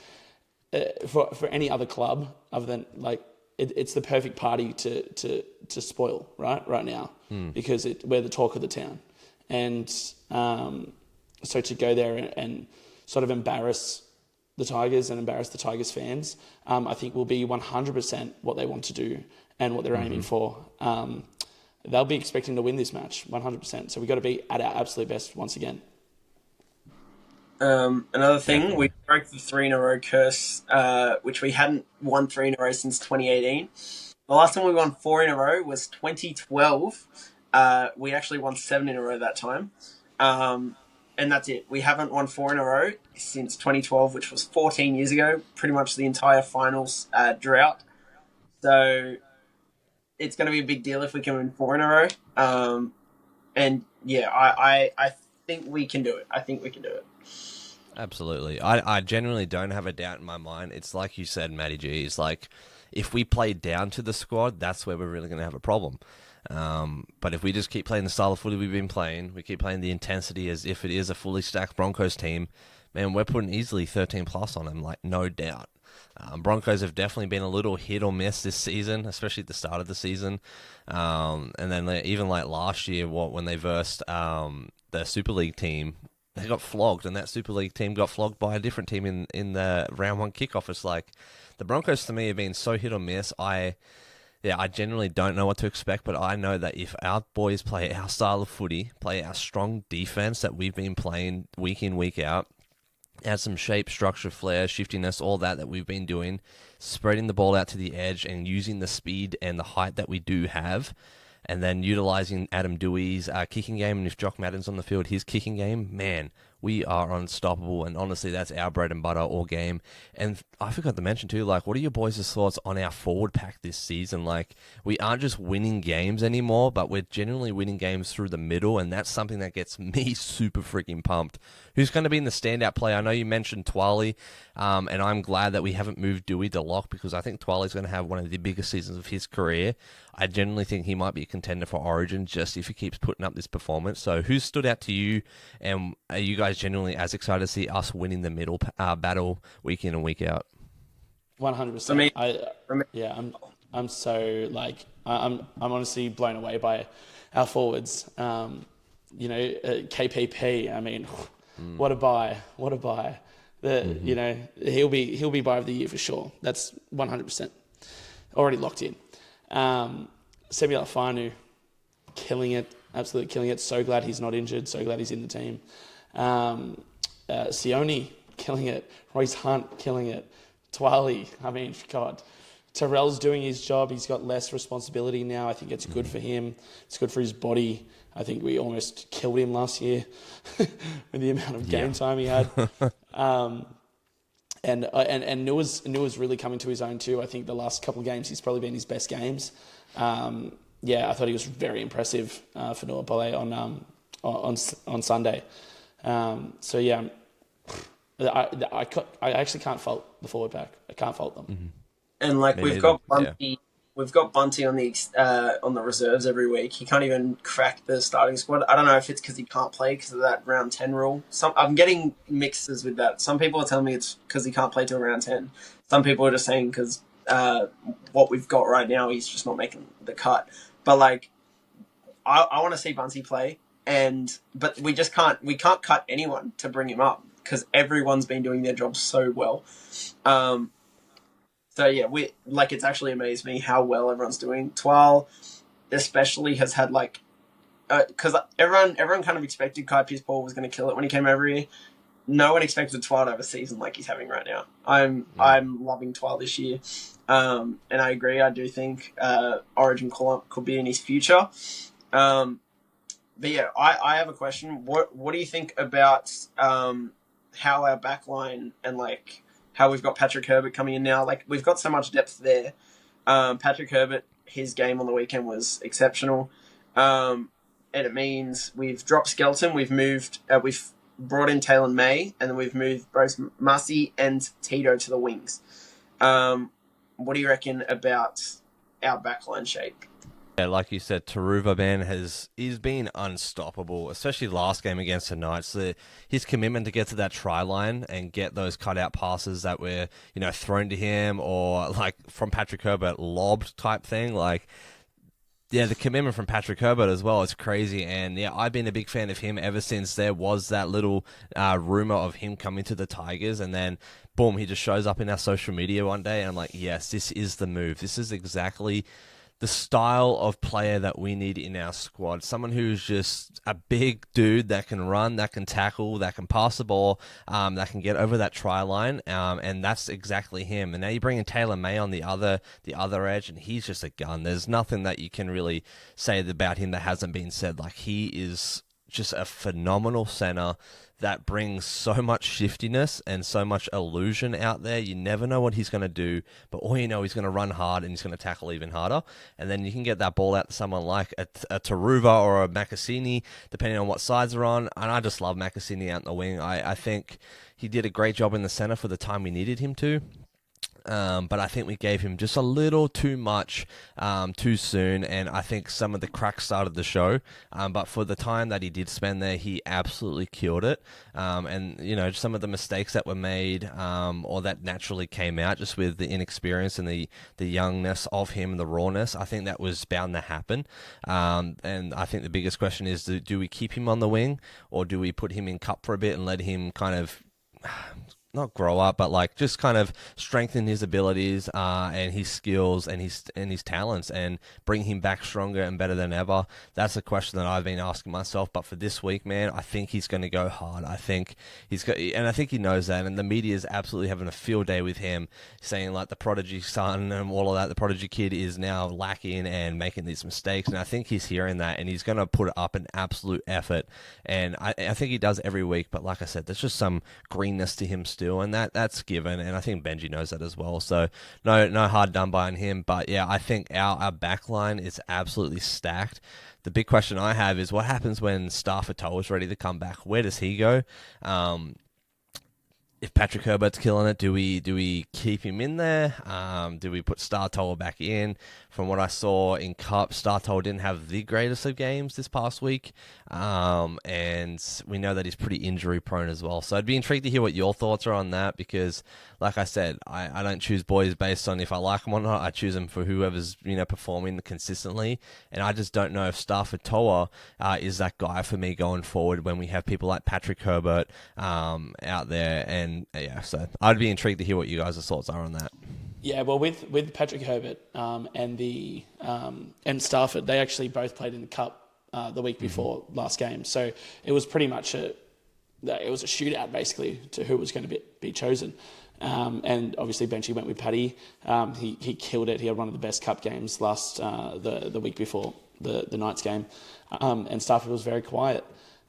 for any other club other than like it's the perfect party to spoil right now because we're the talk of the town, and so to go there and sort of embarrass the Tigers and embarrass the Tigers fans, I think will be 100% what they want to do and what they're aiming for. They'll be expecting to win this match 100%. So we've got to be at our absolute best once again. Another thing, we broke the 3 in a row curse, which we hadn't won 3 in a row since 2018. The last time we won 4 in a row was 2012. We actually won 7 in a row that time. And that's it. We haven't won 4 in a row since 2012, which was 14 years ago, pretty much the entire finals drought. So it's going to be a big deal if we can win 4 in a row. And yeah, I think we can do it. I think we can do it. Absolutely. I genuinely don't have a doubt in my mind. It's like you said, Matty G. It's like if we play down to the squad, that's where we're really going to have a problem. But if we just keep playing the style of footy we've been playing, we keep playing the intensity as if it is a fully stacked Broncos team, man, we're putting easily 13 plus on them, like no doubt. Broncos have definitely been a little hit or miss this season, especially at the start of the season. And then even like last year, when they versed the Super League team, they got flogged, and that Super League team got flogged by a different team in the round 1 kickoff. It's like the Broncos to me have been so hit or miss. I genuinely don't know what to expect, but I know that if our boys play our style of footy, play our strong defense that we've been playing week in, week out, add some shape, structure, flair, shiftiness, all that we've been doing, spreading the ball out to the edge and using the speed and the height that we do have, and then utilising Adam Dewey's kicking game, and if Jock Madden's on the field, his kicking game, man, we are unstoppable, and honestly, that's our bread and butter all game. And I forgot to mention too, like, what are your boys' thoughts on our forward pack this season? Like, we aren't just winning games anymore, but we're genuinely winning games through the middle, and that's something that gets me super freaking pumped. Who's going to be in the standout play? I know you mentioned Twali, and I'm glad that we haven't moved Dewey to lock, because I think Twali's going to have one of the biggest seasons of his career. I genuinely think he might be a contender for Origin just if he keeps putting up this performance. So who's stood out to you, and are you guys genuinely as excited to see us winning the middle battle week in and week out? 100%. I'm so like I'm honestly blown away by our forwards. KPP. I mean, what a buy! You know, he'll be buy of the year for sure. That's 100% already locked in. Sebi Alfanu, killing it, absolutely killing it. So glad he's not injured. So glad he's in the team. Sione, killing it. Royce Hunt, killing it. Twali, I mean, God. Terrell's doing his job. He's got less responsibility now. I think it's good for him. It's good for his body. I think we almost killed him last year with the amount of game time he had. And Nua's really coming to his own too. I think the last couple of games he's probably been his best games. I thought he was very impressive for Nua Pole on Sunday. I actually can't fault the forward pack. I can't fault them. Mm-hmm. And like we've got Bunty on the reserves every week. He can't even crack the starting squad. I don't know if it's because he can't play because of that round 10 rule. I'm getting mixes with that. Some people are telling me it's because he can't play till round 10. Some people are just saying because what we've got right now, he's just not making the cut. But like, I want to see Bunty play, but we can't cut anyone to bring him up because everyone's been doing their job so well. So yeah, it's actually amazed me how well everyone's doing. Twal especially has had because everyone kind of expected Kai Pearce-Paul was going to kill it when he came over here. No one expected Twal to have a season like he's having right now. I'm loving Twal this year, and I agree. I do think Origin call-up could be in his future. But yeah, I have a question. What do you think about how our backline and how we've got Patrick Herbert coming in now? Like, we've got so much depth there. Patrick Herbert, his game on the weekend was exceptional. And it means we've dropped Skeleton. We've brought in Taylor May, and then we've moved both Massey and Tito to the wings. What do you reckon about our backline shape? Yeah, like you said, Taruva, man, he's been unstoppable, especially last game against the Knights. His commitment to get to that try line and get those cutout passes that were, thrown to him, or like from Patrick Herbert, lobbed type thing. Like, yeah, the commitment from Patrick Herbert as well is crazy. And yeah, I've been a big fan of him ever since there was that little rumor of him coming to the Tigers, and then boom, he just shows up in our social media one day, and I'm like, yes, this is the move. This is exactly the style of player that we need in our squad. Someone who's just a big dude that can run, that can tackle, that can pass the ball, that can get over that try line, and that's exactly him. And now you bring in Taylor May on the other edge, and he's just a gun. There's nothing that you can really say about him that hasn't been said. Like, he is just a phenomenal center that brings so much shiftiness and so much illusion out there. You never know what he's going to do, but all you know, he's going to run hard and he's going to tackle even harder. And then you can get that ball out to someone like a Taruva or a Makasini, depending on what sides they're on. And I just love Makasini out in the wing. I think he did a great job in the center for the time we needed him to. But I think we gave him just a little too much too soon, and I think some of the cracks started the show. But for the time that he did spend there, he absolutely killed it. And some of the mistakes that were made, or that naturally came out just with the inexperience and the youngness of him, the rawness, I think that was bound to happen. And I think the biggest question is, do we keep him on the wing, or do we put him in cup for a bit and let him kind of not grow up, but like just kind of strengthen his abilities and his skills and his talents, and bring him back stronger and better than ever? That's a question that I've been asking myself. But for this week, man, I think he's going to go hard. I think and I think he knows that. And the media is absolutely having a field day with him, saying like the prodigy son and all of that. The prodigy kid is now lacking and making these mistakes. And I think he's hearing that, and he's going to put up an absolute effort. And I think he does every week. But like I said, there's just some greenness to him still, and that's given, and I think Benji knows that as well. So no hard done by on him. But yeah, I think our back line is absolutely stacked. The big question I have is, what happens when Stafford Toll is ready to come back? Where does he go? If Patrick Herbert's killing it, do we keep him in there? Do we put Star Toll back in? From what I saw in Cup, Star Toll didn't have the greatest of games this past week, and we know that he's pretty injury prone as well. So I'd be intrigued to hear what your thoughts are on that, because, like I said, I don't choose boys based on if I like them or not. I choose them for whoever's performing consistently, and I just don't know if Stafford Toa is that guy for me going forward when we have people like Patrick Herbert out there. And yeah, so I'd be intrigued to hear what you guys' thoughts are on that. Yeah, well, with Patrick Herbert and Stafford, they actually both played in the Cup the week before last game. So it was pretty much a shootout basically to who was going to be chosen. And obviously Benchy went with Paddy. He killed it. He had one of the best Cup games the week before the Knights game, and Stafford was very quiet.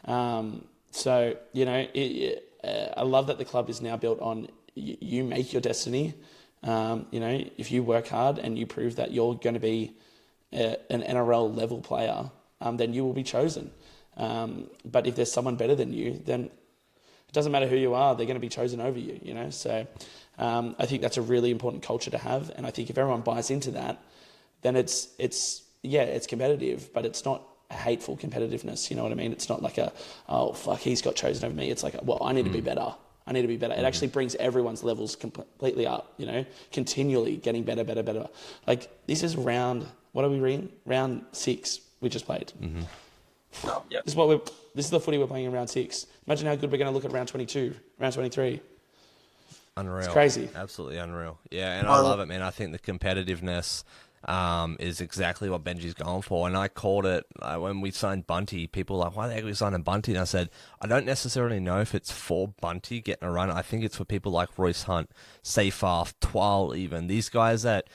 So I love that the club is now built on you make your destiny. If you work hard and you prove that you're going to be an NRL level player, then you will be chosen. But if there's someone better than you, then it doesn't matter who you are, they're going to be chosen over you, So I think that's a really important culture to have. And I think if everyone buys into that, then it's competitive, but it's not hateful competitiveness. You know what I mean? It's not like oh, fuck, he's got chosen over me. It's like, well, I need to be better. It actually brings everyone's levels completely up, continually getting better. Like, this is round 6 we just played. Mm-hmm. Oh, yep. This is the footy we're playing in round 6. Imagine how good we're going to look at round 22, round 23. Unreal. It's crazy. Absolutely unreal. Yeah, and I love it, man. I think the competitiveness is exactly what Benji's going for. And I called it when we signed Bunty. People were like, why the heck are we signing Bunty? And I said, I don't necessarily know if it's for Bunty getting a run. I think it's for people like Royce Hunt, Seyfarth, Twal even. These guys that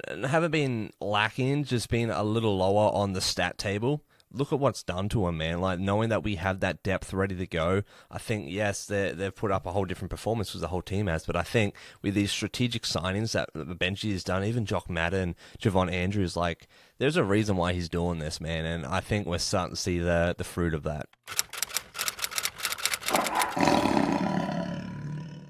haven't been lacking, just been a little lower on the stat table. Look at what's done to them, man. Like, knowing that we have that depth ready to go, I think, yes, they've put up a whole different performance as the whole team has. But I think with these strategic signings that Benji has done, even Jock Madden, Javon Andrews, like, there's a reason why he's doing this, man. And I think we're starting to see the fruit of that.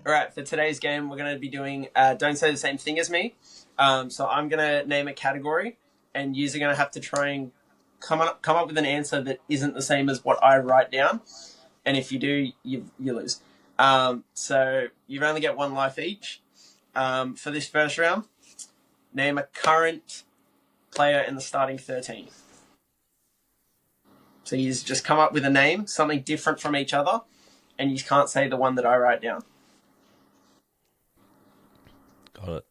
All right, for today's game, we're going to be doing Don't Say the Same Thing as Me. So I'm going to name a category, and you're going to have to try and come up with an answer that isn't the same as what I write down. And if you do, you lose. So you only get one life each. For this first round, name a current player in the starting 13. So you just come up with a name, something different from each other, and you can't say the one that I write down. Got it.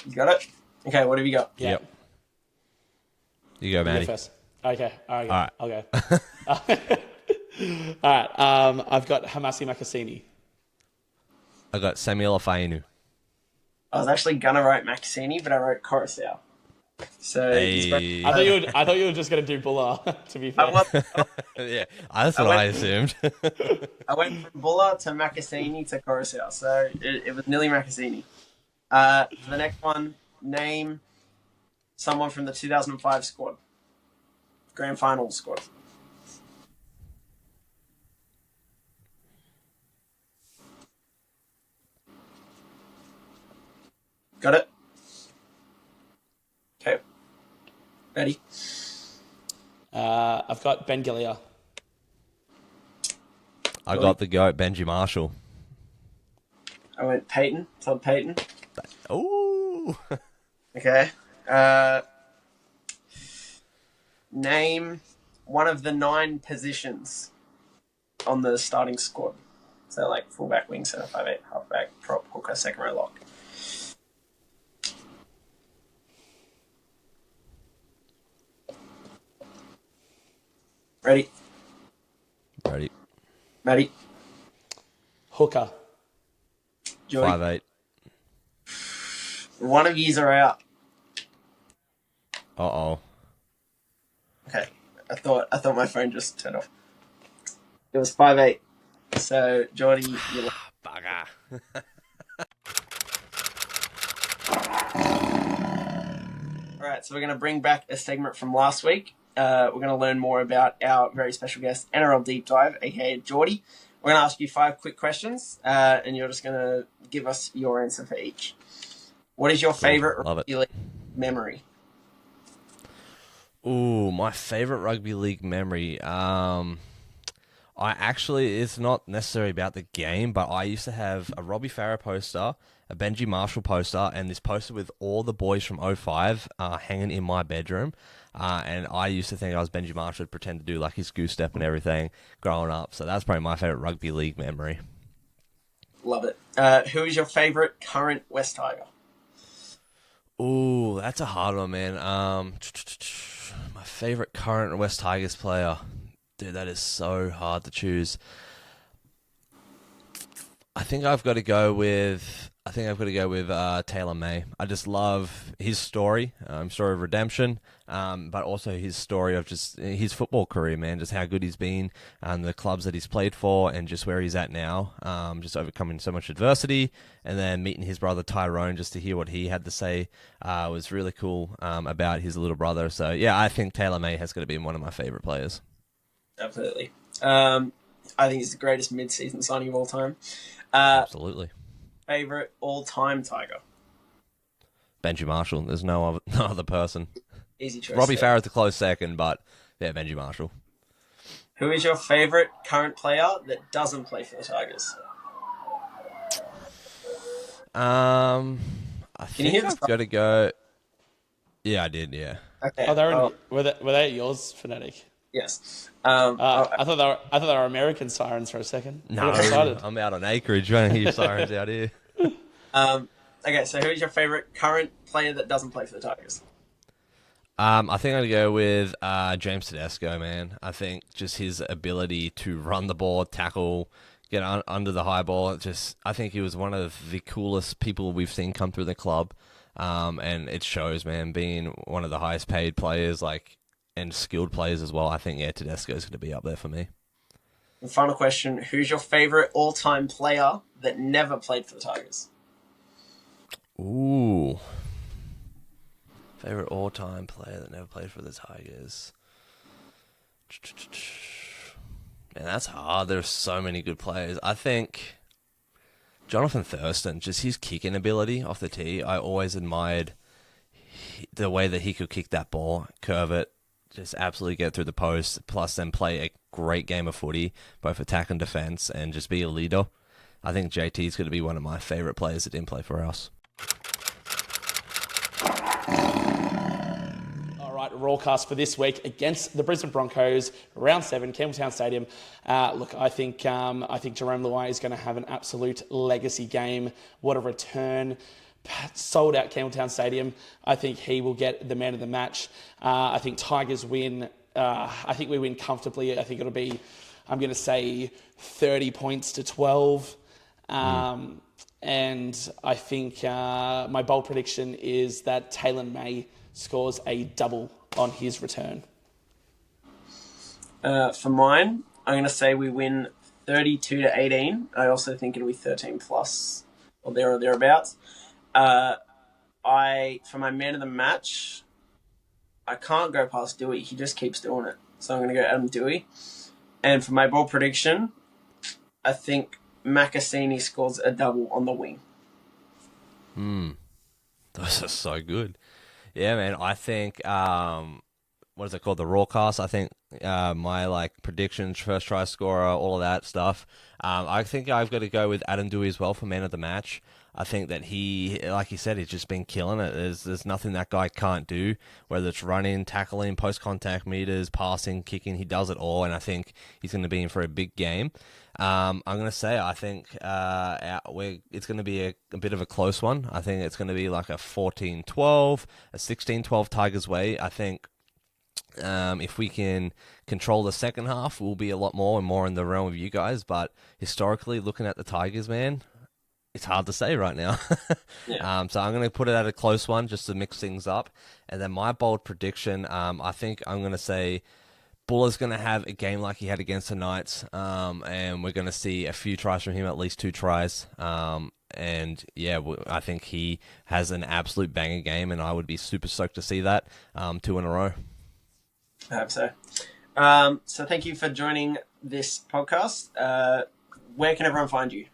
You got it? Okay, what have you got? Yeah. Yep. You go, You go Matty. first. Okay. All right. All right. I'll go. All right. I've got Hamasi Makasini. I got Samuel Afainu. I was actually gonna write Maxini, but I wrote Coruscant. So Hey. I thought you were just gonna do Buller. To be fair. Yeah, that's what I assumed. I went from Buller to Macassini to Coruscant, so it was nearly Macassini. For the next one, name someone from the 2005 squad. Grand Final squad. Got it? Okay. Ready? I've got Ben Gillier. I got the goat, Benji Marshall. I went Peyton. Todd Peyton. Ooh. Okay. Name one of the 9 positions on the starting squad. So like fullback, wing, centre, 5'8", halfback, prop, hooker, second row lock. Ready? Ready. Matty? Hooker. Jordy? 5'8". One of yous are out. Uh-oh. Okay. I thought my phone just turned off. It was 5'8". So Jordy, you Bugger. Alright, so we're going to bring back a segment from last week. We're going to learn more about our very special guest, NRL Deep Dive, aka Jordy. We're going to ask you 5 quick questions, and you're just going to give us your answer for each. What is your favourite Love it. rugby league memory? Ooh, my favorite rugby league memory. It's not necessarily about the game, but I used to have a Robbie Farah poster, a Benji Marshall poster, and this poster with all the boys from 05 hanging in my bedroom. And I used to think I was Benji Marshall, would pretend to do like his goose step and everything growing up. So that's probably my favorite rugby league memory. Love it. Who is your favourite current West Tiger? Ooh, that's a hard one, man. My favorite current West Tigers player. Dude, that is so hard to choose. I think I've got to go with Taylor May. I just love his story, story of redemption, but also his story of just his football career, man. Just how good he's been, and the clubs that he's played for, and just where he's at now. Just overcoming so much adversity, and then meeting his brother Tyrone, just to hear what he had to say, was really cool about his little brother. So yeah, I think Taylor May has got to be one of my favorite players. Absolutely. I think he's the greatest mid-season signing of all time. Absolutely. Favorite all-time Tiger? Benji Marshall. There's no other person. Easy choice. Robbie there. Farah's a close second, but yeah, Benji Marshall. Who is your favorite current player that doesn't play for the Tigers? I you think hear I've the- got to go. Yeah, I did. Yeah. Okay. Oh, were they at yours, Fanatic? Yes. I thought they were American sirens for a second. I No, got excited. I'm out on acreage trying to hear sirens out here. Okay, so who is your favorite current player that doesn't play for the Tigers? I think I'm going to go with James Tedesco, man. I think just his ability to run the ball, tackle, get under the high ball. I think he was one of the coolest people we've seen come through the club. And it shows, man, being one of the highest paid players, and skilled players as well. I think, yeah, Tedesco is going to be up there for me. And final question, who's your favorite all-time player that never played for the Tigers? Ooh. Favorite all-time player that never played for the Tigers. Man, that's hard. There's so many good players. I think Jonathan Thurston, just his kicking ability off the tee, I always admired the way that he could kick that ball, curve it, just absolutely get through the post, plus then play a great game of footy, both attack and defence, and just be a leader. I think JT is going to be one of my favourite players that didn't play for us. All right, Roarcast for this week against the Brisbane Broncos, round 7, Campbelltown Stadium. Look, I think Jerome Luai is going to have an absolute legacy game. What a return. Sold out Campbelltown Stadium. I think he will get the man of the match. I think Tigers win. I think we win comfortably. I think it'll be, I'm going to say 30 points to 12. And I think my bold prediction is that Taylor May scores a double on his return. For mine, I'm going to say we win 32-18. I also think it'll be 13 plus or there or thereabouts. For my man of the match, I can't go past Dewey. He just keeps doing it. So I'm going to go Adam Dewey. And for my bold prediction, I think Macassini scores a double on the wing. Those are so good. Yeah, man. I think, what is it called? The Roarcast. I think my predictions, first try scorer, all of that stuff. I think I've got to go with Adam Dewey as well for man of the match. I think that he, like you said, he's just been killing it. There's nothing that guy can't do, whether it's running, tackling, post-contact meters, passing, kicking. He does it all, and I think he's going to be in for a big game. I'm going to say I think it's going to be a bit of a close one. I think it's going to be like a 14-12, a 16-12 Tigers way. I think if we can control the second half, we'll be a lot more in the realm of you guys. But historically, looking at the Tigers, man, it's hard to say right now. Yeah. So I'm going to put it at a close one just to mix things up. And then my bold prediction, I think I'm going to say Buller's going to have a game like he had against the Knights, and we're going to see a few tries from him, at least 2 tries. And yeah, I think he has an absolute banger game, and I would be super stoked to see that 2 in a row. I hope so. So thank you for joining this podcast. Where can everyone find you?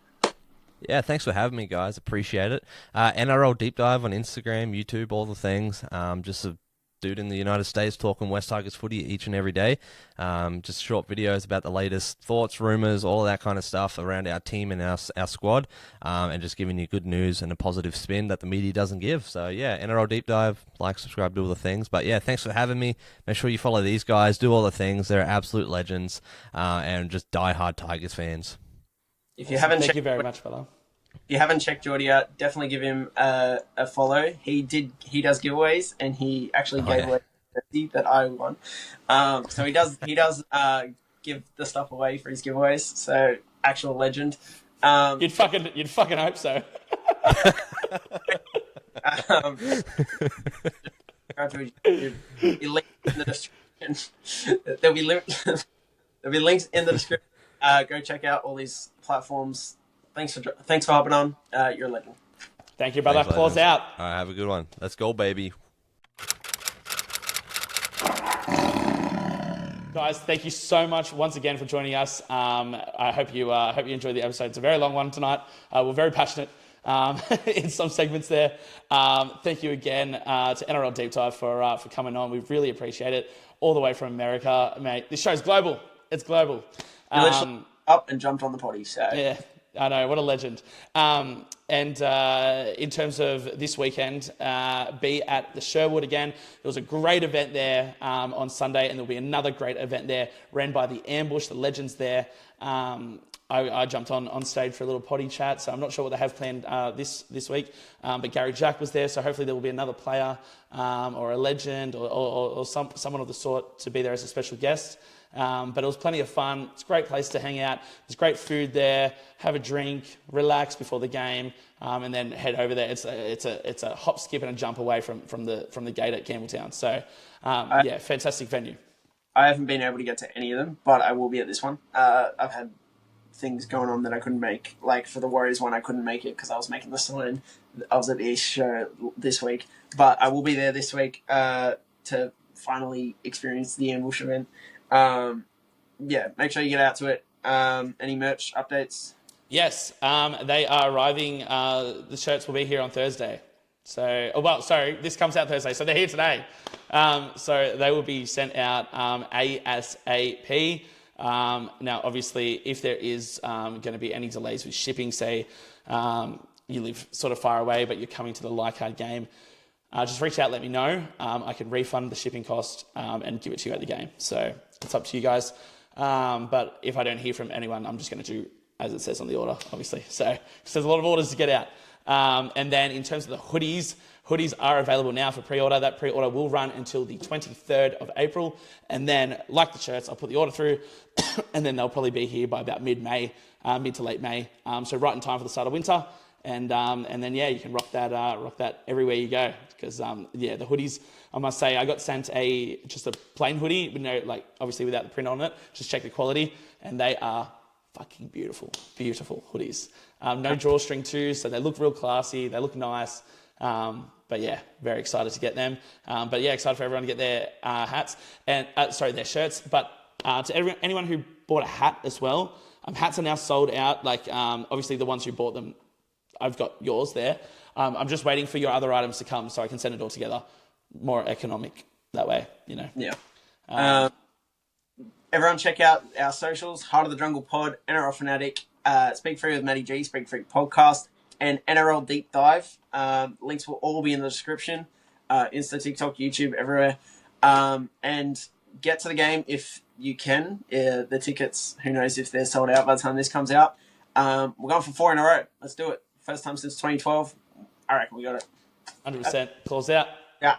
Yeah, thanks for having me, guys. Appreciate it. NRL Deep Dive on Instagram, YouTube, all the things. Just a dude in the United States talking West Tigers footy each and every day. Just short videos about the latest thoughts, rumours, all of that kind of stuff around our team and our squad, and just giving you good news and a positive spin that the media doesn't give. So, yeah, NRL Deep Dive, subscribe, do all the things. But, yeah, thanks for having me. Make sure you follow these guys, do all the things. They're absolute legends, and just die-hard Tigers fans. If you haven't Thank you very much, fella. If you haven't checked Jordy out, definitely give him a follow. He does giveaways, and he actually gave away a jersey that I won. So he does give the stuff away for his giveaways. So actual legend. You'd fucking hope so. Be linked in the description. There'll be links in the description. Go check out all these platforms. Thanks for hopping on. You're a legend. Thank you, brother. Thanks, Claws legends. out. All right, have a good one. Let's go, baby. Guys, thank you so much once again for joining us. I hope you enjoyed the episode. It's a very long one tonight. We're very passionate in some segments there. Thank you again to NRL Deep Dive for coming on. We really appreciate it. All the way from America, mate. This show's global. It's global. You literally up and jumped on the potty. So yeah. I know, what a legend. And in terms of this weekend, be at the Sherwood again. There was a great event there on Sunday, and there'll be another great event there, ran by the Ambush, the legends there. I jumped on stage for a little potty chat, so I'm not sure what they have planned this week. But Gary Jack was there, so hopefully there will be another player or a legend or someone of the sort to be there as a special guest. But it was plenty of fun. It's a great place to hang out. There's great food there. Have a drink, relax before the game, and then head over there. It's a hop, skip, and a jump away from the gate at Campbelltown. So yeah, fantastic venue. I haven't been able to get to any of them, but I will be at this one. I've had things going on that I couldn't make. Like for the Warriors one, I couldn't make it because I was making the sign. I was at the East show this week, but I will be there this week to finally experience the Ambush event. yeah, make sure you get out to it. Any merch updates? Yes, they are arriving. The shirts will be here on Thursday. This comes out Thursday, so they're here today. So they will be sent out ASAP. Now, obviously, if there is going to be any delays with shipping, say you live sort of far away, but you're coming to the Leichhardt game, just reach out, let me know. I can refund the shipping cost and give it to you at the game. So it's up to you guys. But if I don't hear from anyone, I'm just going to do as it says on the order, obviously. So there's a lot of orders to get out. And then in terms of the hoodies are available now for pre-order. That pre-order will run until the 23rd of April. And then, like the shirts, I'll put the order through and then they'll probably be here by about mid to late May. So right in time for the start of winter. And then, yeah, you can rock that everywhere you go. Because, the hoodies, I must say, I got sent just a plain hoodie, with no, obviously without the print on it. Just check the quality. And they are fucking beautiful hoodies. No drawstring too, so they look real classy. They look nice. But yeah, very excited to get them. But yeah, excited for everyone to get their hats and their shirts. But to anyone who bought a hat as well, hats are now sold out. Obviously the ones who bought them, I've got yours there. I'm just waiting for your other items to come so I can send it all together. More economic that way, you know. Yeah. Everyone check out our socials, Heart of the Jungle Pod, NRL Fanatic, Speak Free with Matty G, Speak Free Podcast, and NRL Deep Dive. Links will all be in the description. Insta, TikTok, YouTube, everywhere. And get to the game if you can. The tickets, who knows if they're sold out by the time this comes out. We're going for 4 in a row. Let's do it. First time since 2012. I reckon we got it. 100%. Calls out. Yeah.